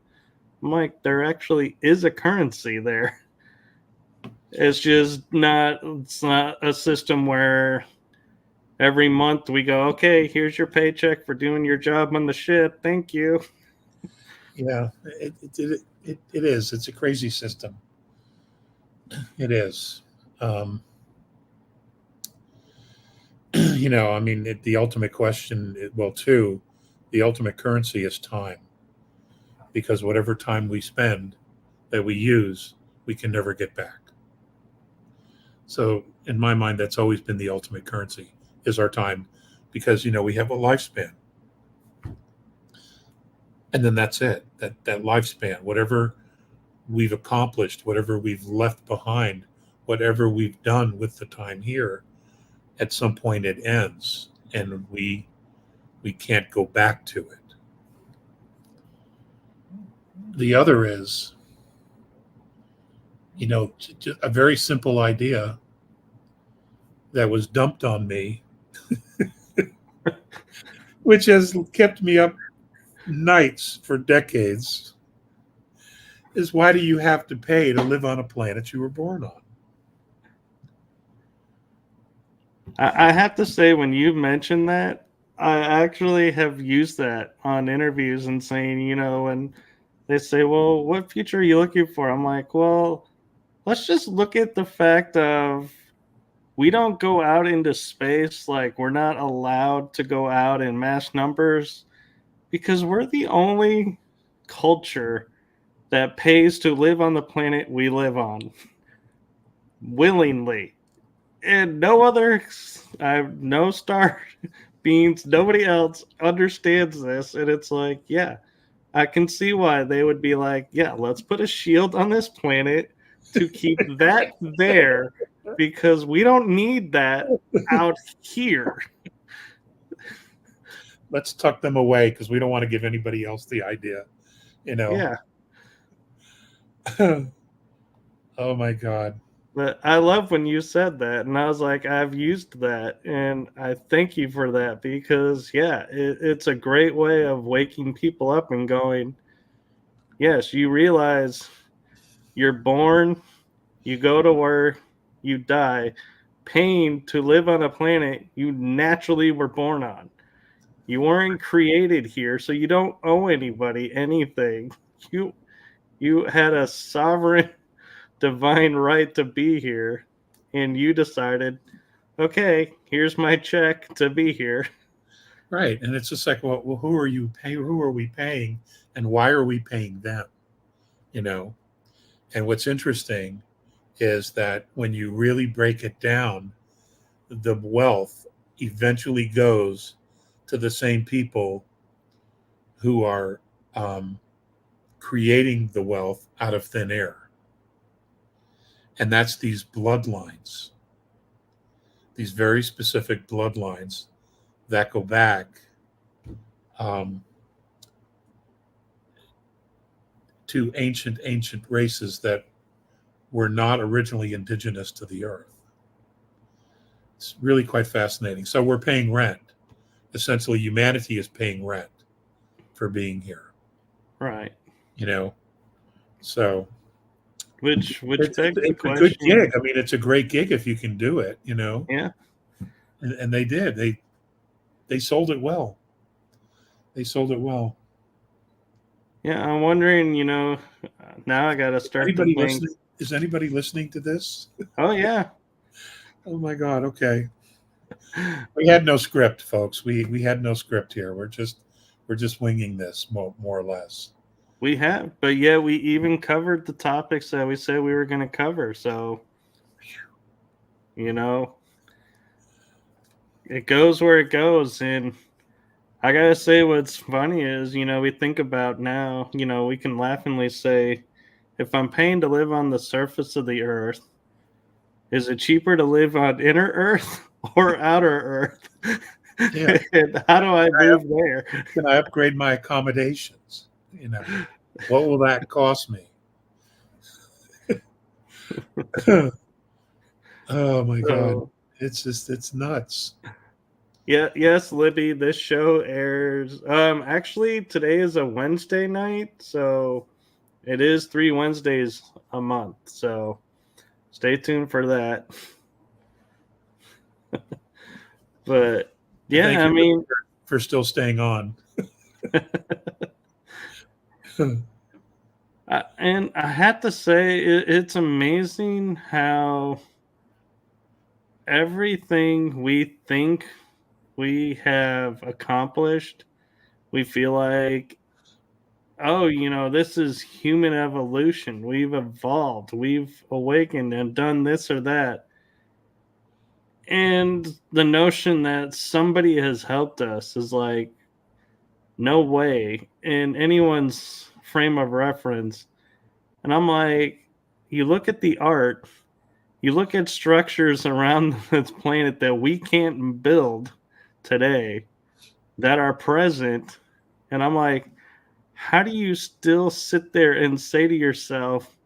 I'm like, there actually is a currency there. It's not a system where every month we go, okay, here's your paycheck for doing your job on the ship. Thank you. Yeah, it is. It's a crazy system. It is. Um, I mean, the ultimate question, the ultimate currency is time, because whatever time we spend that we use, we can never get back. So, in my mind, that's always been the ultimate currency, is our time, because we have a lifespan, and then that's it. That lifespan, whatever we've accomplished, whatever we've left behind, whatever we've done with the time here, at some point it ends, and we can't go back to it. The other is, a very simple idea that was dumped on me, which has kept me up nights for decades, is, why do you have to pay to live on a planet you were born on? I have to say, when you mentioned that, I actually have used that on interviews and saying, and they say, well, what future are you looking for? I'm like, well, let's just look at the fact of we don't go out into space. Like, we're not allowed to go out in mass numbers because we're the only culture that pays to live on the planet we live on willingly. And no other, no star beings, nobody else understands this. And it's like, yeah, I can see why they would be like, yeah, let's put a shield on this planet to keep that there because we don't need that out here. Let's tuck them away because we don't want to give anybody else the idea. Yeah. Oh my God. But I love when you said that. And I was like, I've used that. And I thank you for that because, yeah, it's a great way of waking people up and going, yes, you realize you're born, you go to work, you die, paying to live on a planet you naturally were born on. You weren't created here, so you don't owe anybody anything. You you had a sovereign divine right to be here, and you decided, okay, here's my check to be here. Right. And it's just like, well, who are you paying? Who are we paying? And why are we paying them? You know? And what's interesting is that when you really break it down, the wealth eventually goes to the same people who are um, creating the wealth out of thin air. And that's these bloodlines, these very specific bloodlines that go back um, to ancient races that were not originally indigenous to the earth. It's really quite fascinating. So we're paying rent. Essentially, humanity is paying rent for being here. Right. You know, so Which it's begs the a good question. gig. I mean, it's a great gig if you can do it. You know, Yeah. and they did. They sold it well. They sold it well. Yeah, I'm wondering, now I got to start to Anybody think, listening? Is anybody listening to this? oh yeah. Oh my God. Okay. We had no script, folks. We had no script here. We're just winging this more or less. We have, but yeah, we even covered the topics that we said we were going to cover. So, you know, it goes where it goes. And I got to say, what's funny is, we think about now, we can laughingly say, if I'm paying to live on the surface of the earth, is it cheaper to live on inner earth or outer earth? Yeah. And how do I move there? Can I upgrade my accommodations? You know, what will that cost me? Oh my God. So, It's nuts. yeah, yes, Libby, this show airs. Actually, today is a Wednesday night, so it is 3 Wednesdays a month. So stay tuned for that. But Thank yeah, I you mean, for still staying on. and I have to say, it's amazing how everything we think we have accomplished, we feel like, oh, this is human evolution. We've evolved, we've awakened and done this or that. And the notion that somebody has helped us is like, no way in anyone's frame of reference. And I'm like, you look at the art, you look at structures around this planet that we can't build today that are present. And I'm like, how do you still sit there and say to yourself,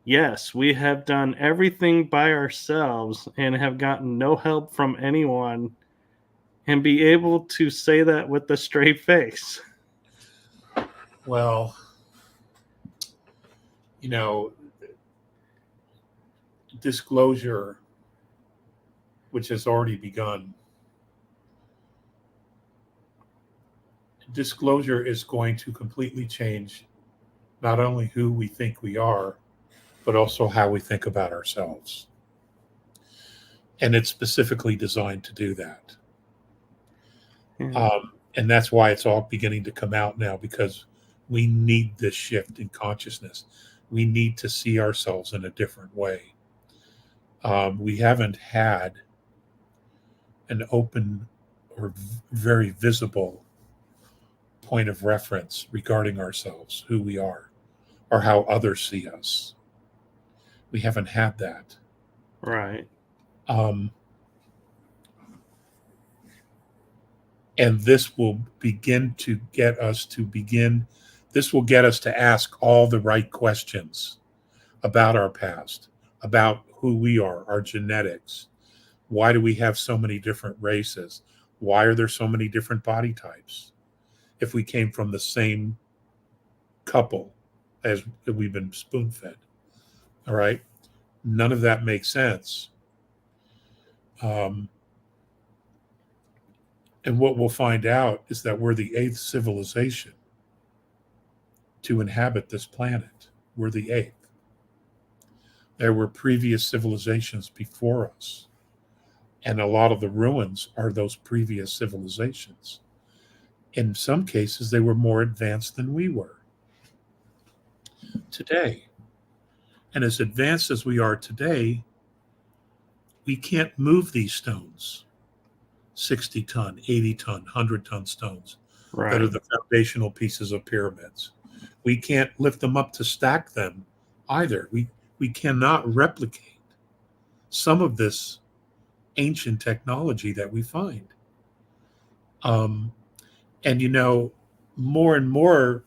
yes, we have done everything by ourselves and have gotten no help from anyone, and be able to say that with a straight face? Well, you know, disclosure, which has already begun, disclosure is going to completely change not only who we think we are, but also how we think about ourselves. And it's specifically designed to do that. Yeah. And that's why it's all beginning to come out now, because we need this shift in consciousness. We need to see ourselves in a different way. We haven't had an open or very visible point of reference regarding ourselves, who we are, or how others see us. We haven't had that. Right. Um, and this will begin to get us to begin, this will get us to ask all the right questions about our past, about who we are, our genetics. Why do we have so many different races? Why are there so many different body types? If we came from the same couple as we've been spoon fed, all right? None of that makes sense. Um, and what we'll find out is that we're the eighth civilization to inhabit this planet. We're the eighth. There were previous civilizations before us, And a lot of the ruins are those previous civilizations. In some cases, they were more advanced than we were today. And as advanced as we are today, we can't move these stones, 60-ton, 80-ton, 100-ton stones that are Right. the foundational pieces of pyramids. We can't lift them up to stack them either. We cannot replicate some of this ancient technology that we find. Um, and more and more,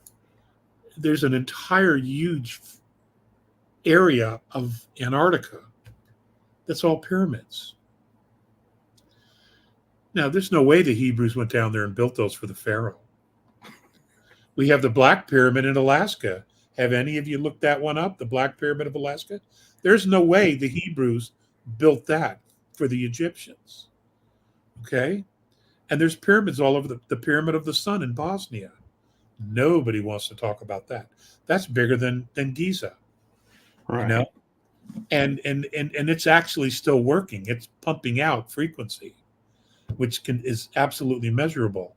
there's an entire huge area of Antarctica that's all pyramids. Now, there's no way the Hebrews went down there and built those for the Pharaoh. We have the Black Pyramid in Alaska. Have any of you looked that one up? The Black Pyramid of Alaska? There's no way the Hebrews built that for the Egyptians. Okay? And there's pyramids all over the Pyramid of the Sun in Bosnia. Nobody wants to talk about that. That's bigger than Giza, you know? Right. And it's actually still working. It's pumping out frequency, which is absolutely measurable.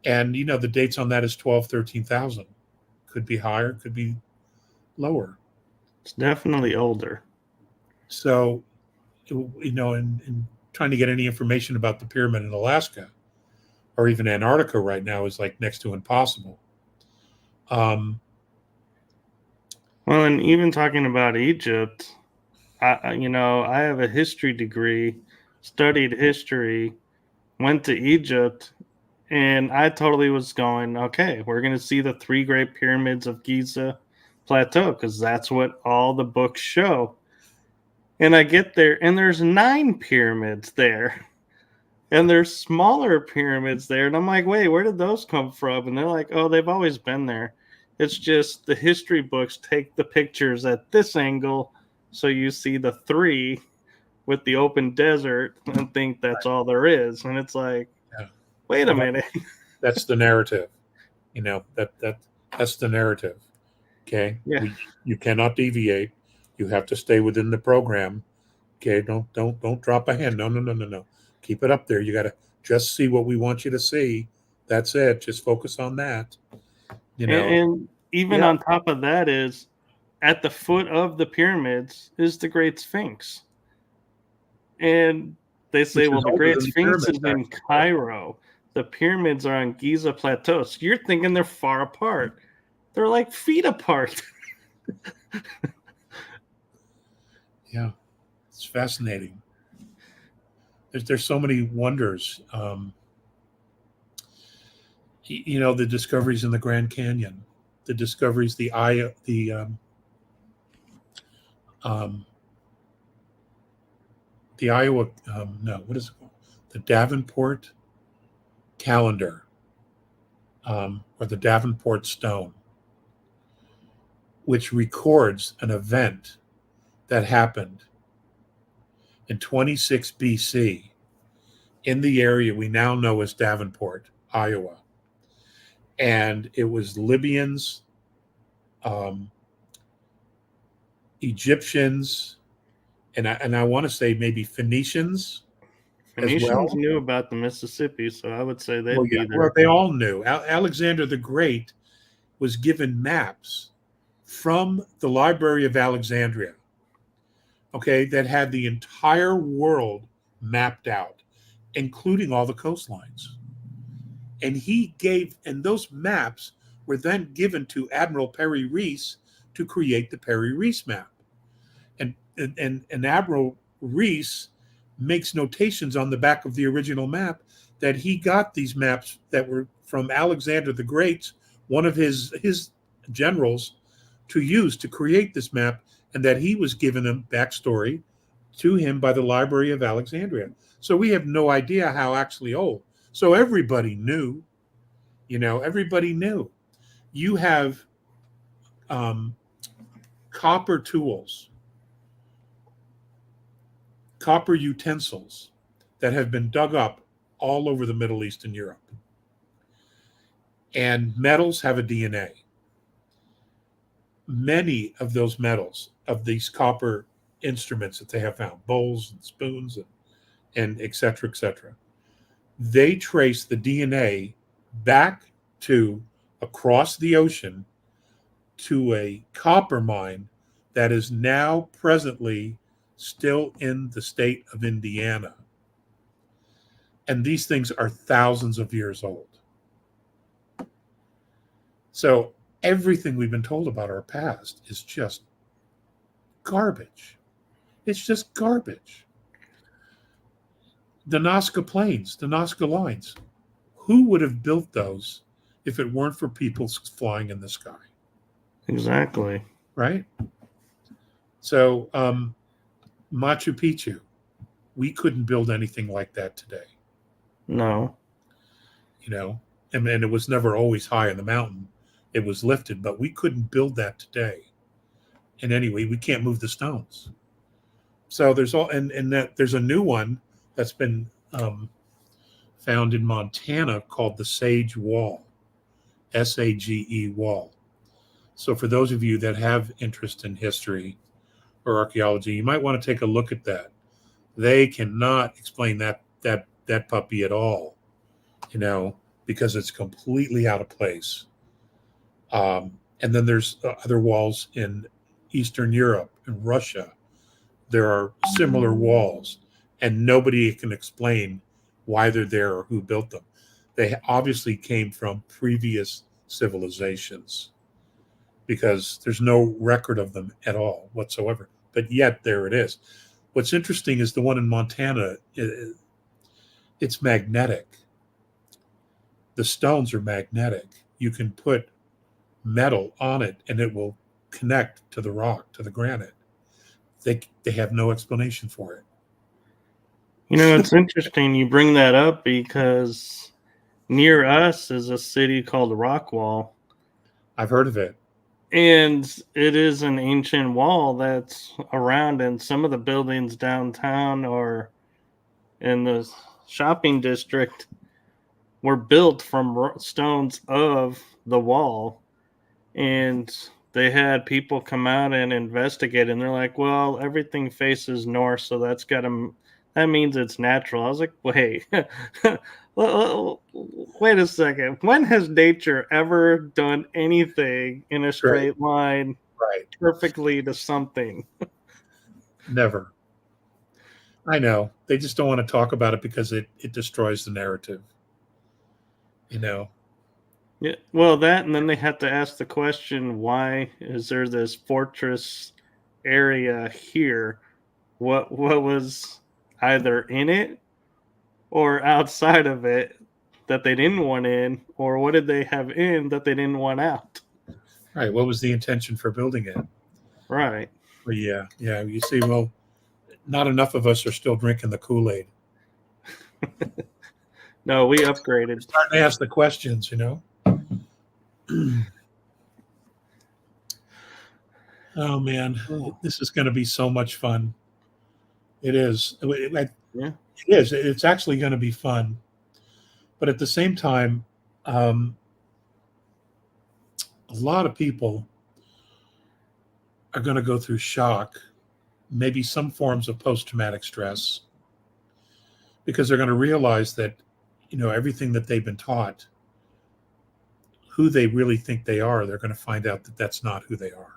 And the dates on that is 12, 13,000. Could be higher, could be lower. It's definitely older. So, in trying to get any information about the pyramid in Alaska or even Antarctica right now is like next to impossible. Well, and even talking about Egypt, I have a history degree, studied history, went to Egypt, and I totally was going, okay, we're going to see the three great pyramids of Giza Plateau because that's what all the books show. And I get there, and there's 9 pyramids there, and there's smaller pyramids there. And I'm like, wait, where did those come from? And they're like, oh, they've always been there. It's just the history books take the pictures at this angle. So you see the 3 with the open desert and think that's all there is. And it's like, Yeah. wait a minute. That's the narrative. That's the narrative. Okay. Yeah. You cannot deviate. You have to stay within the program. Okay. Don't drop a hand. No. Keep it up there. You got to just see what we want you to see. That's it. Just focus on that. And even Yeah. on top of that is at the foot of the pyramids is the Great Sphinx. And they say, Which well, is the older Great than the Sphinx is pyramids, in actually. Cairo. The pyramids are on Giza Plateau. So you're thinking they're far apart. They're like feet apart. Yeah. It's fascinating. There's so many wonders. The discoveries in the Grand Canyon, the discoveries, the eye, the Iowa, no, what is it called? The Davenport calendar, or the Davenport stone, which records an event that happened in 26 BC in the area we now know as Davenport, Iowa. And it was Libyans, Egyptians, and I want to say maybe Phoenicians as Phoenicians well. knew about the Mississippi, so I would say Well, they'd yeah, be well, there. they all knew. Alexander the Great was given maps from the Library of Alexandria, okay, that had the entire world mapped out, including all the coastlines. And those maps were then given to Admiral Perry Reese to create the Perry Reese map. And Admiral Reese makes notations on the back of the original map that he got these maps that were from Alexander the Great, one of his generals, to use to create this map, and that he was given a backstory to him by the Library of Alexandria. So we have no idea how actually old. So everybody knew, everybody knew. You have copper tools, copper utensils that have been dug up all over the Middle East and Europe. And metals have a DNA. Many of those metals, of these copper instruments that they have found, bowls and spoons and and et cetera, et cetera. They trace the DNA back to across the ocean to a copper mine that is now presently still in the state of Indiana. And these things are thousands of years old. So everything we've been told about our past is just garbage. It's just garbage. The Nazca Plains, the Nazca Lines, who would have built those if it weren't for people flying in the sky? Exactly. Right? So Machu Picchu, we couldn't build anything like that today. No. You know, and it was never always high in the mountain. It was lifted, but we couldn't build that today. And anyway, we can't move the stones. So there's all, and that there's a new one that's been found in Montana called the Sage Wall, SAGE Wall. So for those of you that have interest in history or archaeology, you might want to take a look at that. They cannot explain that puppy at all, you know, because it's completely out of place. And then there's other walls in Eastern Europe and Russia. There are similar walls, and nobody can explain why they're there or who built them. They obviously came from previous civilizations because there's no record of them at all whatsoever. But yet there it is. What's interesting is the one in Montana, it's magnetic. The stones are magnetic. You can put metal on it and it will connect to the rock, to the granite. They have no explanation for it. You know, it's interesting you bring that up because near us is a city called Rockwall. I've heard of it. And it is an ancient wall that's around, and some of the buildings downtown or in the shopping district were built from stones of the wall. And they had people come out and investigate, and they're like, well, everything faces north, so that means it's natural. I was like, wait, wait a second. When has nature ever done anything in a straight line perfectly to something? Never. I know. They just don't want to talk about it because it destroys the narrative. You know? Yeah, well, that, and then they have to ask the question, why is there this fortress area here? What was either in it or outside of it that they didn't want in, or what did they have in that they didn't want out? Right. What was the intention for building it? Right. Well, yeah. You see, well, not enough of us are still drinking the Kool-Aid. No, we upgraded. Starting to ask the questions, you know. Oh man, this is going to be so much fun. It is. Yeah. It is. It's actually going to be fun, but at the same time, a lot of people are going to go through shock, maybe some forms of post-traumatic stress, because they're going to realize that, you know, everything that they've been taught, who they really think they are, they're going to find out that that's not who they are.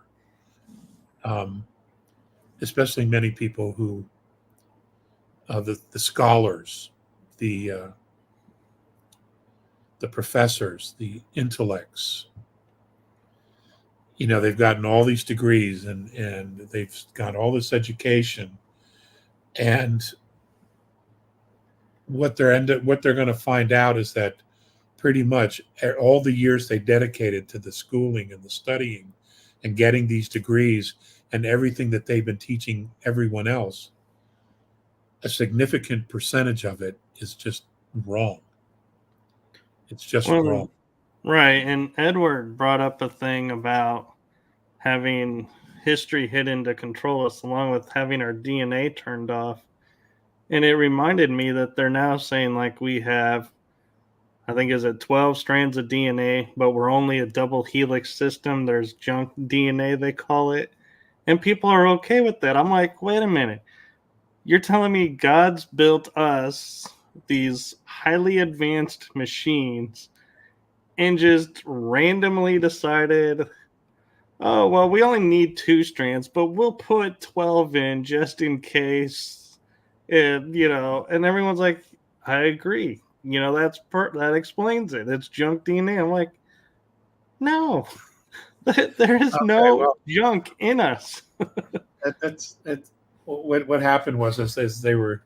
Especially many people who, the scholars, the professors, the intellects, you know, they've gotten all these degrees and they've got all this education, and what they're going to find out is that pretty much all the years they dedicated to the schooling and the studying and getting these degrees and everything that they've been teaching everyone else, a significant percentage of it is just wrong. It's just wrong. Right. And Edward brought up a thing about having history hidden to control us, along with having our DNA turned off. And it reminded me that they're now saying, like, we have, I think, is it 12 strands of DNA, but we're only a double helix system. There's junk DNA, they call it. And people are okay with that. I'm like, wait a minute. You're telling me God's built us these highly advanced machines and just randomly decided, oh, well, we only need 2 strands, but we'll put 12 in just in case. And everyone's like, I agree. That explains it. It's junk DNA. I'm like, no, there is Okay, no well, junk in us. that's what happened was as they were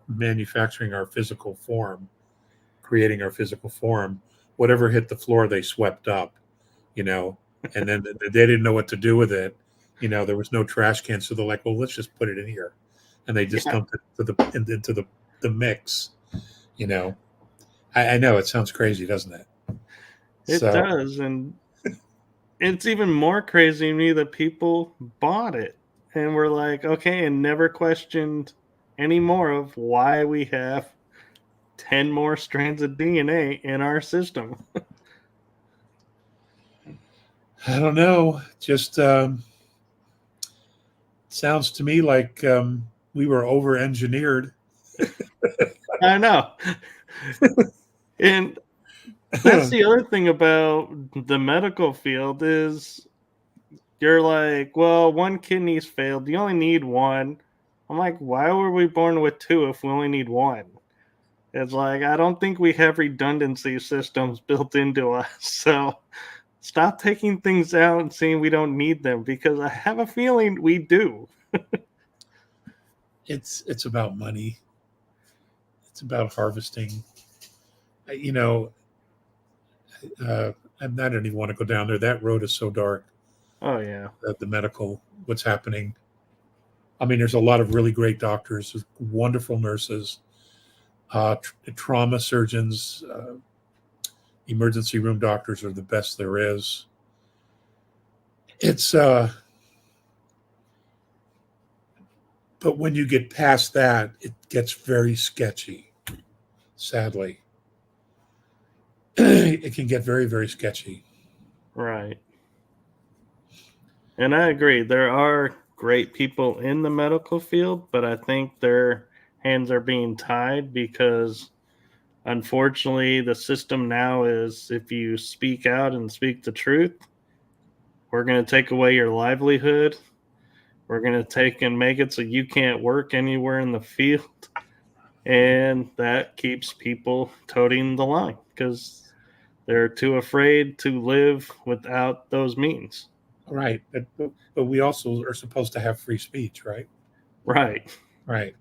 manufacturing our physical form, creating our physical form, whatever hit the floor, they swept up, you know, and then they didn't know what to do with it. There was no trash can, so they're like, well, let's just put it in here, and they just Yeah, dumped it into the mix. You know, I know it sounds crazy, doesn't it? it So does. And it's even more crazy to me that people bought it and were like, okay, and never questioned any more of why we have 10 more strands of DNA in our system. I don't know. Just sounds to me like we were over engineered. I know. And that's the other thing about the medical field is you're like, well, one kidney's failed. You only need one. I'm like, why were we born with two if we only need one? It's like, I don't think we have redundancy systems built into us. So stop taking things out and saying we don't need them because I have a feeling we do. It's about money. It's about harvesting. You know, I don't even want to go down there. That road is so dark. Oh, yeah. The medical, what's happening. I mean, there's a lot of really great doctors, wonderful nurses, trauma surgeons, emergency room doctors are the best there is. It's but when you get past that, it gets very sketchy. Sadly, it can get very, very sketchy. Right. And I agree. There are great people in the medical field, but I think their hands are being tied because unfortunately the system now is if you speak out and speak the truth, we're going to take away your livelihood. We're going to take and make it so you can't work anywhere in the field. And that keeps people toting the line because they're too afraid to live without those means. Right, but we also are supposed to have free speech, right? Right. Right.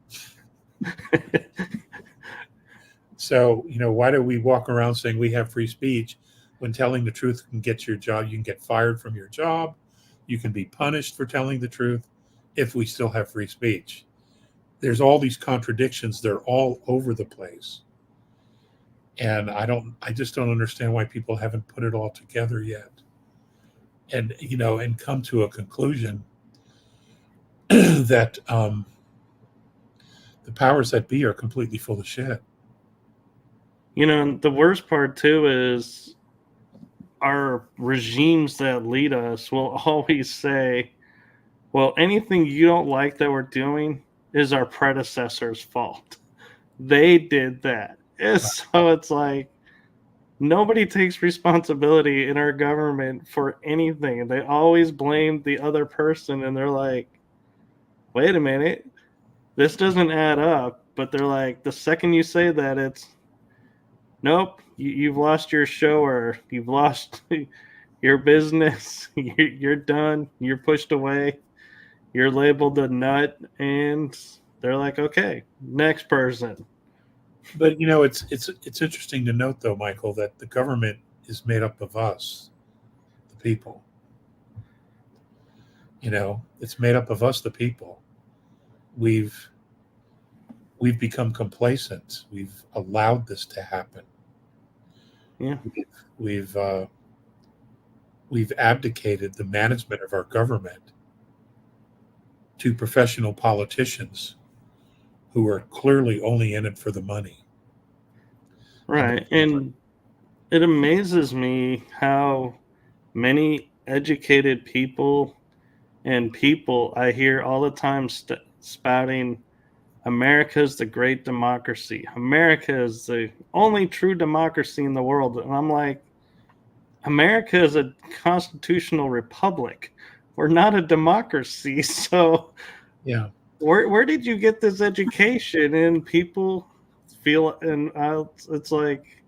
So, why do we walk around saying we have free speech when telling the truth can get your job? You can get fired from your job. You can be punished for telling the truth if we still have free speech. There's all these contradictions. They're all over the place. And I just don't understand why people haven't put it all together yet. And come to a conclusion that the powers that be are completely full of shit. The worst part too is our regimes that lead us will always say, well, anything you don't like that we're doing is our predecessor's fault. They did that. So it's like nobody takes responsibility in our government for anything. They always blame the other person and they're like, wait a minute, this doesn't add up. But they're like, the second you say that, it's nope, you've lost your show or you've lost your business. You're done. You're pushed away. You're labeled a nut. And they're like, okay, next person. But it's interesting to note, though, Michael, that the government is made up of us, the people. It's made up of us, the people. We've become complacent. We've allowed this to happen. Yeah. We've we've abdicated the management of our government to professional politicians who are clearly only in it for the money. Right. And it amazes me how many educated people and people I hear all the time spouting, America is the great democracy. America is the only true democracy in the world. And I'm like, America is a constitutional republic. We're not a democracy. So Yeah. where did you get this education? And people feel, and it's like,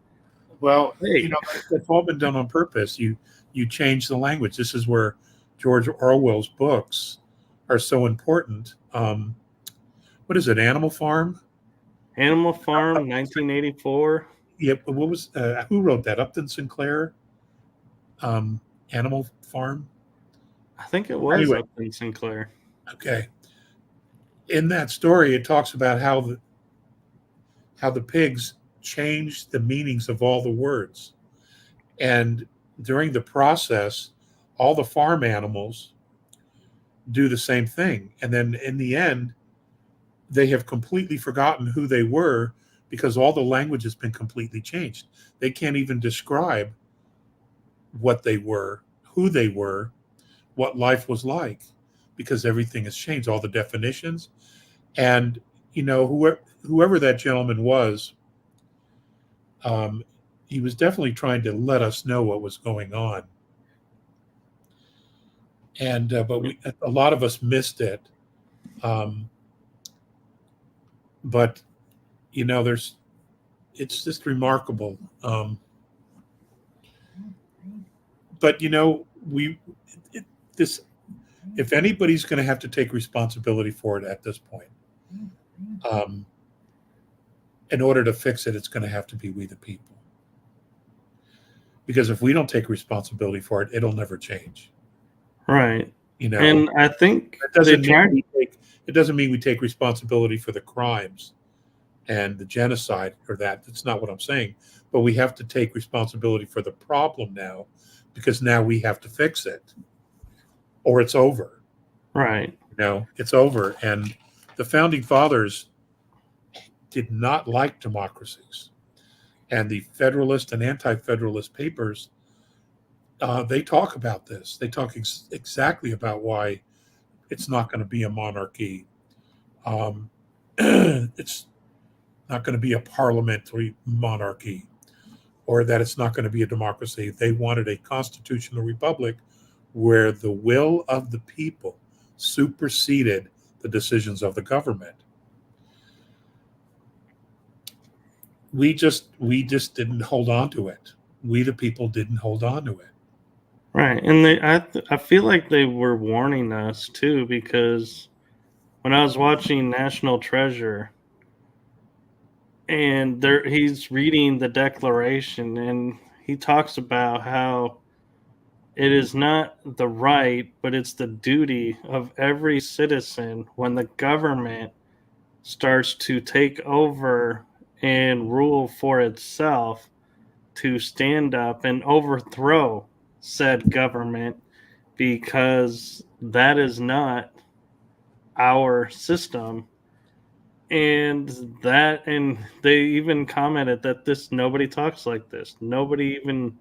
Well, hey, that's all been done on purpose. You change the language. This is where George Orwell's books are so important. What is it? Animal Farm? Animal Farm, 1984. Yep. What was who wrote that? Upton Sinclair. Um, Animal Farm. I think it was Anyway, Upton Sinclair. okay. In that story, it talks about how the pigs changed the meanings of all the words, and during the process, all the farm animals do the same thing, and then in the end, they have completely forgotten who they were because all the language has been completely changed. They can't even describe what they were, who they were, what life was like, because everything has changed, all the definitions. And whoever that gentleman was, um, he was definitely trying to let us know what was going on. And but a lot of us missed it. Um, but there's it's just remarkable. But we it, this if anybody's going to have to take responsibility for it at this point, um, in order to fix it, it's going to have to be we the people. Because if we don't take responsibility for it, it'll never change. Right. You know, And I think it they doesn't tried. mean it doesn't mean we take responsibility for the crimes and the genocide or that. That's not what I'm saying. But we have to take responsibility for the problem now, because now we have to fix it, or it's over. Right. It's over. And the founding fathers did not like democracies, and the Federalist and Anti-Federalist papers, they talk about this. They talk exactly about why it's not going to be a monarchy. It's not going to be a parliamentary monarchy, or that it's not going to be a democracy. They wanted a constitutional republic where the will of the people superseded the decisions of the government. We just didn't hold on to it. We the people didn't hold on to it. Right. And I feel like they were warning us too, because when I was watching National Treasure, and there he's reading the Declaration, and he talks about how it is not the right, but it's the duty of every citizen when the government starts to take over and rule for itself, to stand up and overthrow said government, because that is not our system. And they even commented that this nobody talks like this, nobody even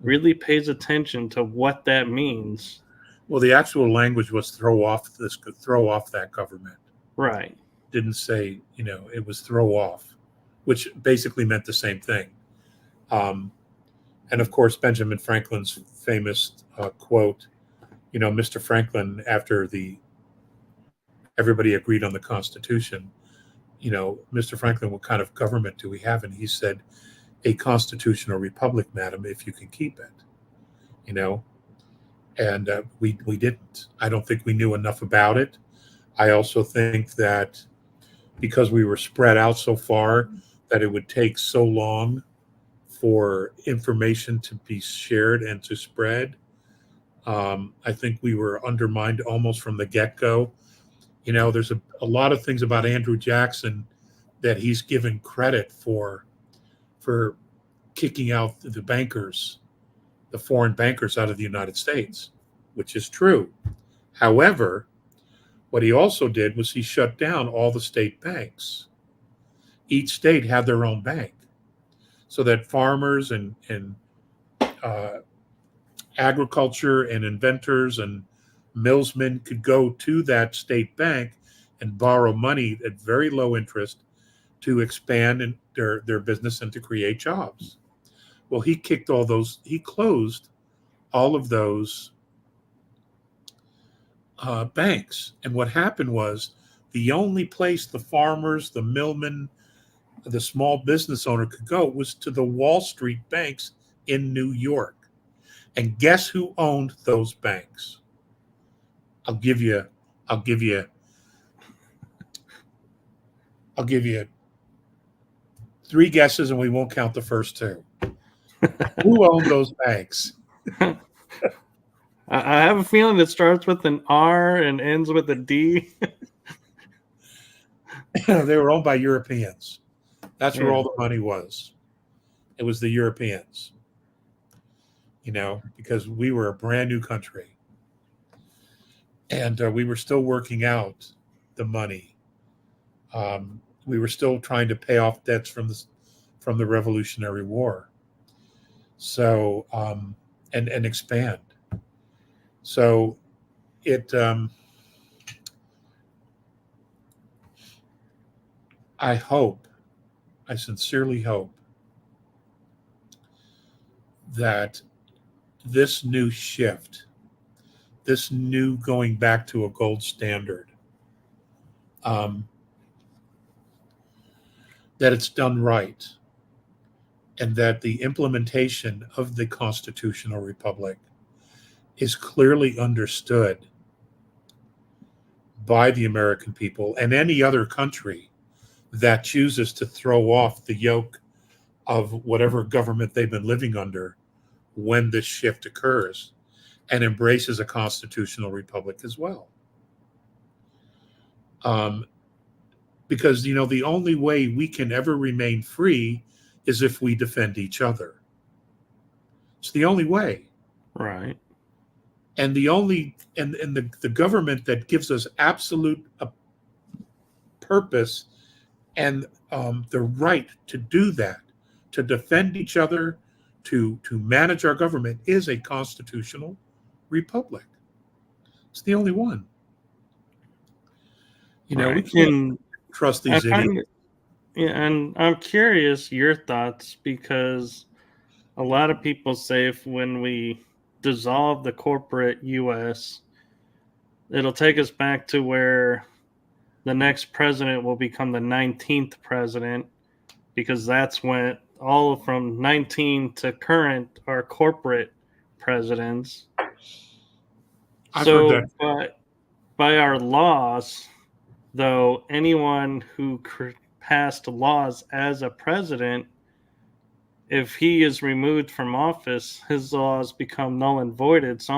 really pays attention to what that means. Well, the actual language was throw off that government. Right. Didn't say, it was throw off, which basically meant the same thing. Um, and of course, Benjamin Franklin's famous quote, Mr. Franklin, after everybody agreed on the Constitution, Mr. Franklin, what kind of government do we have? And he said, a constitutional republic, madam, if you can keep it. And we didn't. I don't think we knew enough about it. I also think that because we were spread out so far, that it would take so long for information to be shared and to spread. I think we were undermined almost from the get-go. There's a lot of things about Andrew Jackson that he's given credit for kicking out the bankers, the foreign bankers out of the United States, which is true. However, what he also did was he shut down all the state banks. Each state had their own bank, so that farmers and uh, agriculture and inventors and millsmen could go to that state bank and borrow money at very low interest to expand their business and to create jobs. Well, he closed all of those banks. And what happened was the only place the farmers, the millmen, the small business owner could go was to the Wall Street banks in New York. And guess who owned those banks? I'll give you three guesses, and we won't count the first two. Who owned those banks? I have a feeling it starts with an R and ends with a D. They were owned by Europeans. That's where all the money was. It was the Europeans, because we were a brand new country. And we were still working out the money. We were still trying to pay off debts from the Revolutionary War. So, and expand. So I sincerely hope that this new shift, this new going back to a gold standard, that it's done right, and that the implementation of the constitutional republic is clearly understood by the American people and any other country that chooses to throw off the yoke of whatever government they've been living under when this shift occurs and embraces a constitutional republic as well. Because, the only way we can ever remain free is if we defend each other. It's the only way. Right. And the government that gives us absolute purpose and the right to do that, to defend each other, to manage our government, is a constitutional republic. It's the only one. Right. We can't trust these idiots. And I'm curious your thoughts, because a lot of people say when we dissolve the corporate U.S., it'll take us back to where the next president will become the 19th president, because that's when all from 19 to current are corporate presidents. I've heard that. But by our laws, though, anyone who passed laws as a president, if he is removed from office, his laws become null and voided. So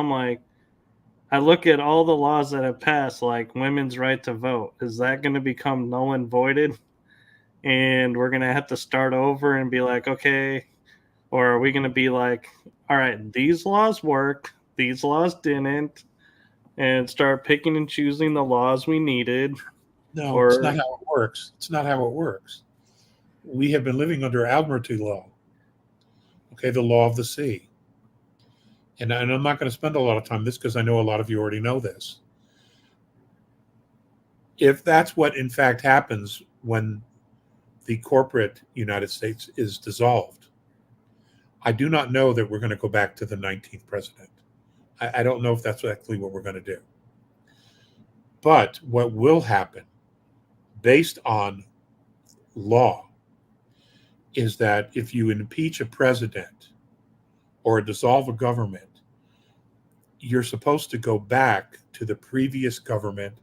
I look at all the laws that have passed, like women's right to vote. Is that going to become null and voided? And we're going to have to start over and be like, okay, or are we going to be like, all right, these laws worked, these laws didn't, and start picking and choosing the laws we needed? No, it's not how it works. It's not how it works. We have been living under Admiralty law. Okay, the law of the sea. And I'm not going to spend a lot of time on this because I know a lot of you already know this. If that's what in fact happens when the corporate United States is dissolved, I do not know that we're going to go back to the 19th president. I don't know if that's actually what we're going to do. But what will happen, based on law, is that if you impeach a president or dissolve a government, you're supposed to go back to the previous government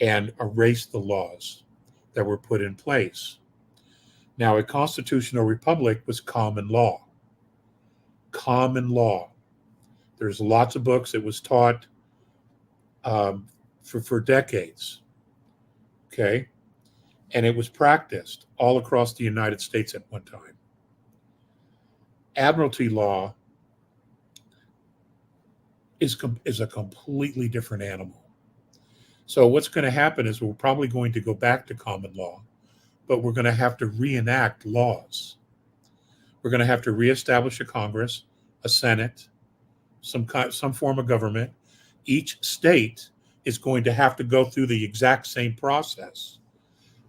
and erase the laws that were put in place. Now, a constitutional republic was common law. Common law. There's lots of books. It was taught for decades. Okay? And it was practiced all across the United States at one time. Admiralty law is a completely different animal. So what's going to happen is we're probably going to go back to common law, but we're going to have to reenact laws. We're going to have to reestablish a Congress, a Senate, some form of government. Each state is going to have to go through the exact same process,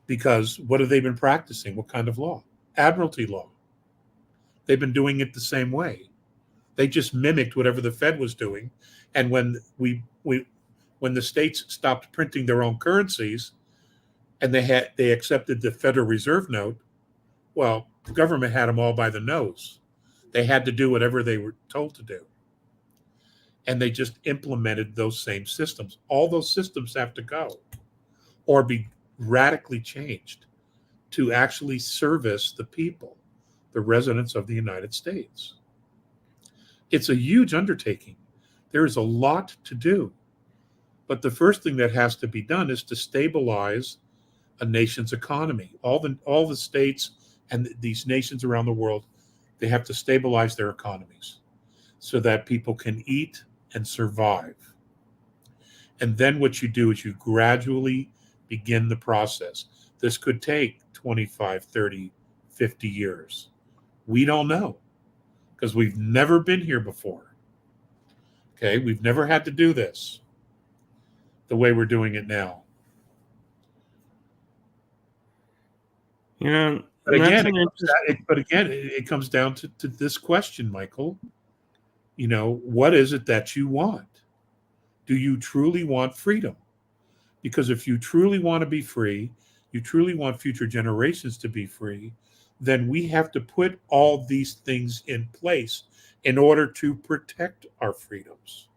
because what have they been practicing? What kind of law? Admiralty law. They've been doing it the same way. They just mimicked whatever the Fed was doing. And when when the states stopped printing their own currencies and they accepted the Federal Reserve note, well, the government had them all by the nose. They had to do whatever they were told to do. And they just implemented those same systems. All those systems have to go or be radically changed to actually service the people, the residents of the United States. It's a huge undertaking. There is a lot to do. But the first thing that has to be done is to stabilize a nation's economy. All the states and these nations around the world, they have to stabilize their economies so that people can eat and survive. And then what you do is you gradually begin the process. This could take 25, 30, 50 years. We don't know because we've never been here before. Okay, we've never had to do this the way we're doing it now. Yeah, But again, it comes down to this question, Michael. What is it that you want? Do you truly want freedom? Because if you truly want to be free, you truly want future generations to be free, then we have to put all these things in place in order to protect our freedoms.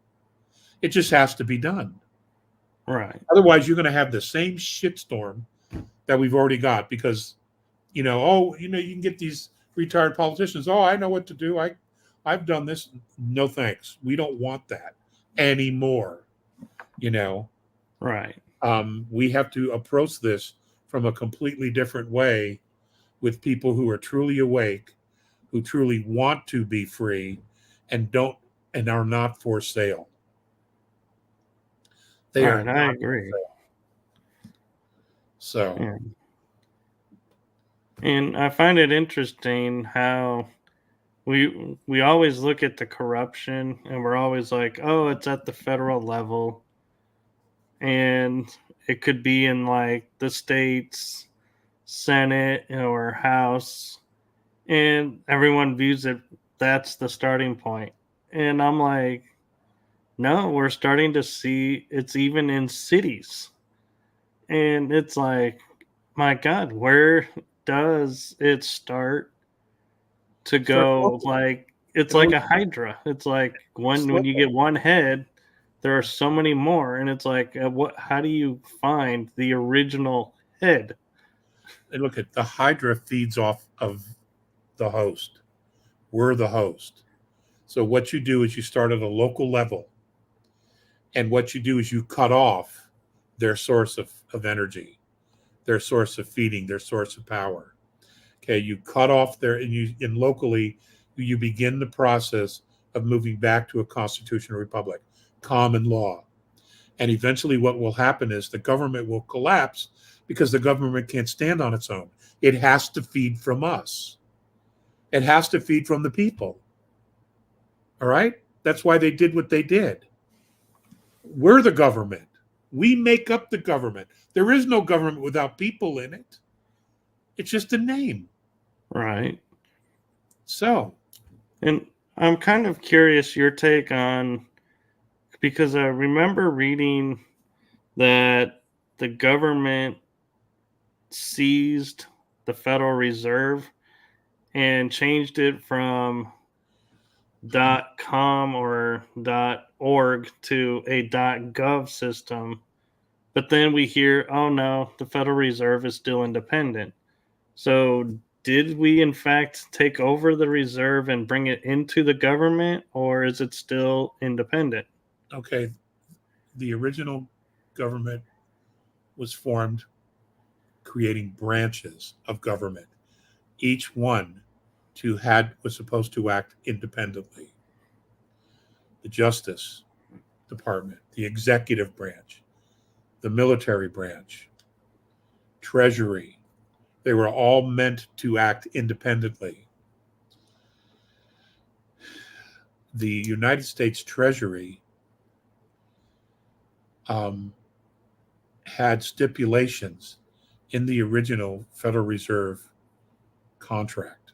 It just has to be done. right. Otherwise, you're going to have the same shitstorm that we've already got because, you can get these retired politicians. Oh, I know what to do. I've done this. No, thanks. We don't want that anymore. Right. We have to approach this from a completely different way with people who are truly awake, who truly want to be free and are not for sale. They are Right, not I agree. So, Yeah. And I find it interesting how we always look at the corruption and we're always like, oh, it's at the federal level, and it could be in like the states senate or house, and everyone views it that's the starting point. And I'm like, no, we're starting to see it's even in cities. And it's like, my god, where does it start to start go? local. Like, it's It'll like a hydra. It's like it's when you local. get one head, there are so many more, and it's like, how do you find the original head? And look at the Hydra feeds off of the host. We're the host. So what you do is you start at a local level. And what you do is you cut off their source of energy, their source of feeding, their source of power. Okay, you cut off and locally you begin the process of moving back to a constitutional republic, common law. And eventually what will happen is the government will collapse because the government can't stand on its own. It has to feed from us. It has to feed from the people. All right? That's why they did what they did. We're the government. We make up the government. There is no government without people in it. It's just a name. Right. So, And I'm kind of curious your take on, because I remember reading that the government seized the Federal Reserve and changed it from .com or .org to a .gov system. But then we hear, oh no, the Federal Reserve is still independent. So did we in fact take over the reserve and bring it into the government, or is it still independent? okay, the original government was formed creating branches of government. Each one was supposed to act independently. The Justice Department, the executive branch, the military branch, Treasury. They were all meant to act independently. The United States Treasury had stipulations in the original Federal Reserve contract.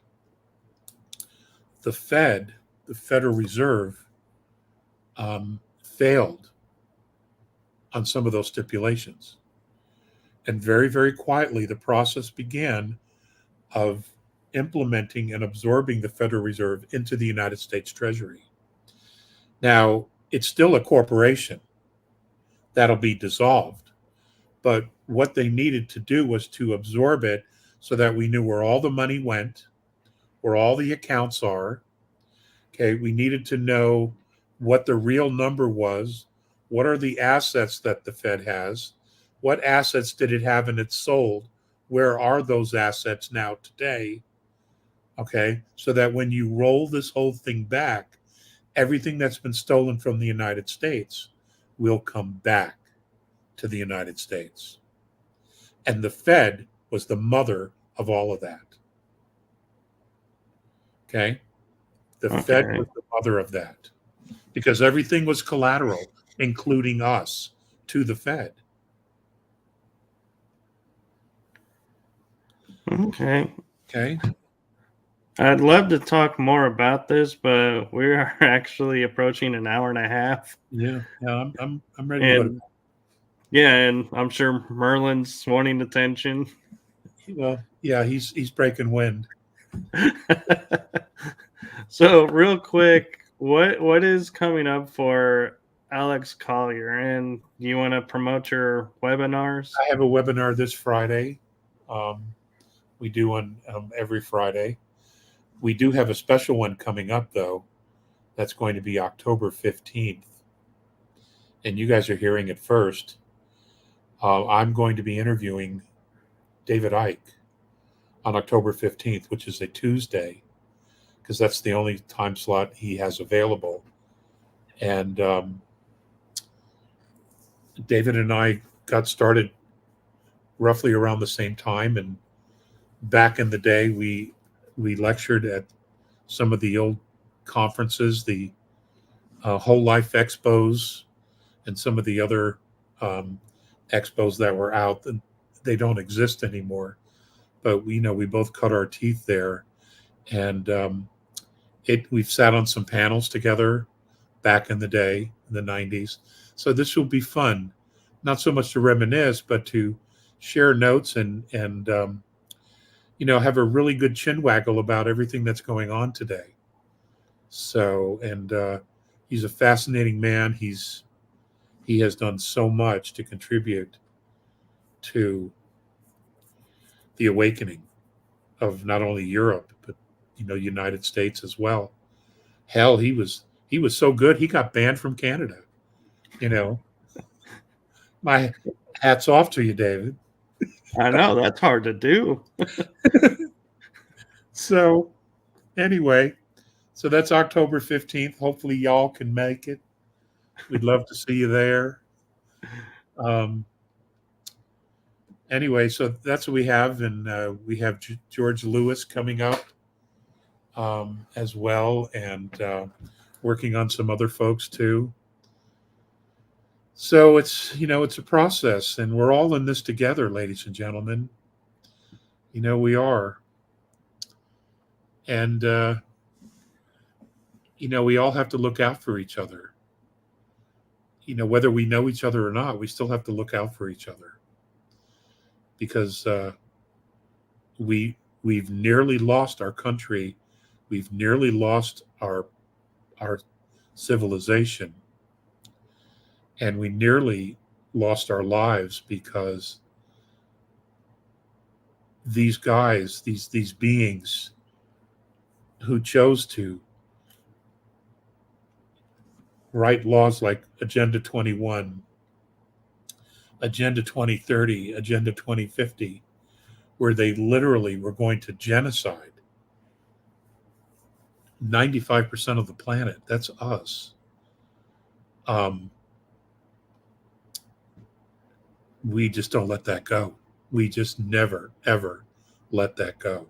The Federal Reserve, failed on some of those stipulations. And very, very quietly, the process began of implementing and absorbing the Federal Reserve into the United States Treasury. Now, it's still a corporation that'll be dissolved, but what they needed to do was to absorb it so that we knew where all the money went, where all the accounts are. Okay, we needed to know what the real number was. What are the assets that the Fed has? What assets did it have and it's sold? Where are those assets now today? Okay, so that when you roll this whole thing back, everything that's been stolen from the United States will come back to the United States. And the Fed was the mother of all of that. Okay, the Fed was the mother of that because everything was collateral, including us, to the Fed. Okay. Okay. I'd love to talk more about this, but we are actually approaching an hour and a half. Yeah, I'm ready to go to bed. Yeah, and I'm sure Merlin's wanting attention. Well, yeah, he's breaking wind. So, real quick, what is coming up for Alex Collier? And do you want to promote your webinars? I have a webinar this Friday. We do one every Friday. We do have a special one coming up, though. That's going to be October 15th. And you guys are hearing it first. I'm going to be interviewing David Icke on October 15th, which is a Tuesday, because that's the only time slot he has available. And David and I got started roughly around the same time. And back in the day, we lectured at some of the old conferences, the Whole Life Expos, and some of the other expos that were out. They don't exist anymore, but we both cut our teeth there, and we've sat on some panels together back in the day in the 90s. So this will be fun, not so much to reminisce, but to share notes and have a really good chin waggle about everything that's going on today. So, and he's a fascinating man. He has done so much to contribute to the awakening of not only Europe but United States as well. Hell, he was so good he got banned from Canada. My hats off to you, David. I know that's hard to do. So anyway, so that's October 15th. Hopefully y'all can make it. We'd love to see you there. Anyway, so that's what we have, and we have George Lewis coming up as well, and working on some other folks too. So it's a process, and we're all in this together, ladies and gentlemen. We are, and we all have to look out for each other. Whether we know each other or not, we still have to look out for each other. Because we've nearly lost our country, we've nearly lost our civilization, and we nearly lost our lives because these guys, these beings who chose to write laws like Agenda 21, Agenda 2030, Agenda 2050, where they literally were going to genocide 95% of the planet. That's us. We just don't let that go. We just never, ever let that go.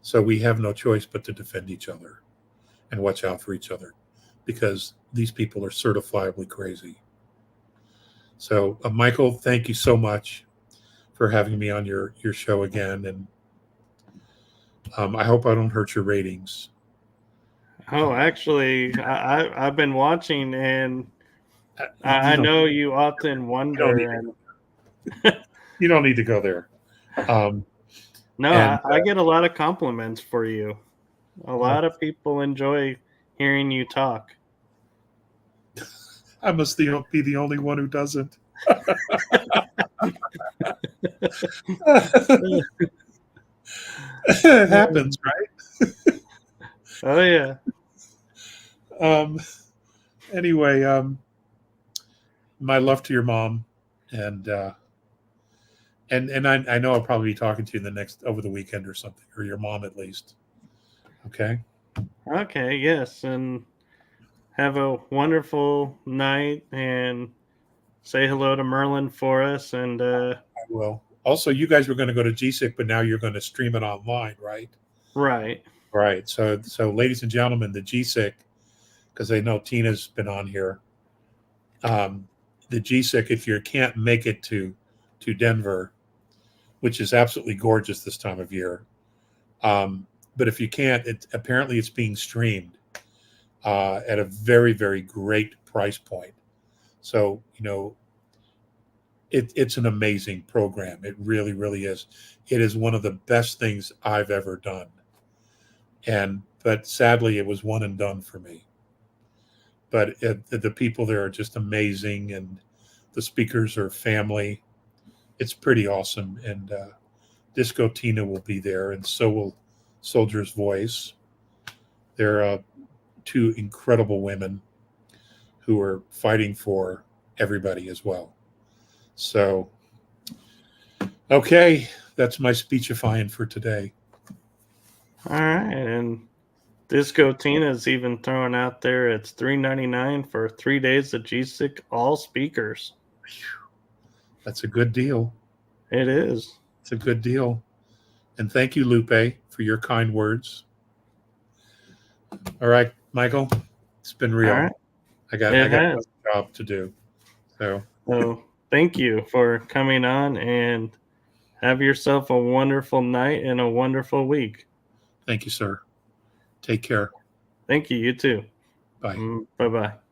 So we have no choice but to defend each other and watch out for each other, because these people are certifiably crazy. So, Michael, thank you so much for having me on your show again, and I hope I don't hurt your ratings. Oh, actually, I've been watching, and You I don't know you often you don't need wonder, to and you don't need to go there. Um, no, and I get a lot of compliments for you. A oh, lot of people enjoy hearing you talk. I must be the only one who doesn't. It happens, Oh yeah. right? Anyway, my love to your mom, and I know I'll probably be talking to you over the weekend or something, or your mom at least. Okay. Okay, yes, and have a wonderful night, and say hello to Merlin for us, and I will. Also, you guys were going to go to GSIC, but now you're going to stream it online, right? right. Right. So, ladies and gentlemen, the GSIC, because I know Tina's been on here. The GSIC, if you can't make it to Denver, which is absolutely gorgeous this time of year, but if you can't, apparently it's being streamed at a very, very great price point. So, it's an amazing program. It really, really is. It is one of the best things I've ever done. But sadly, it was one and done for me. But the people there are just amazing, and the speakers are family. It's pretty awesome. And Disco Tina will be there, and so will Soldier's Voice. They're two incredible women who are fighting for everybody as well. So, okay, that's my speechifying for today. All right, and Disco Tina's even throwing out there it's $3.99 for 3 days of GSIC all speakers. That's a good deal. It is. It's a good deal. And thank you, Lupe, for your kind words. All right, Michael, it's been All real. right. I It got has. a job to do. So So thank you for coming on, and have yourself a wonderful night and a wonderful week. thank you, sir. Take care. Thank you. You too. Bye. Bye bye.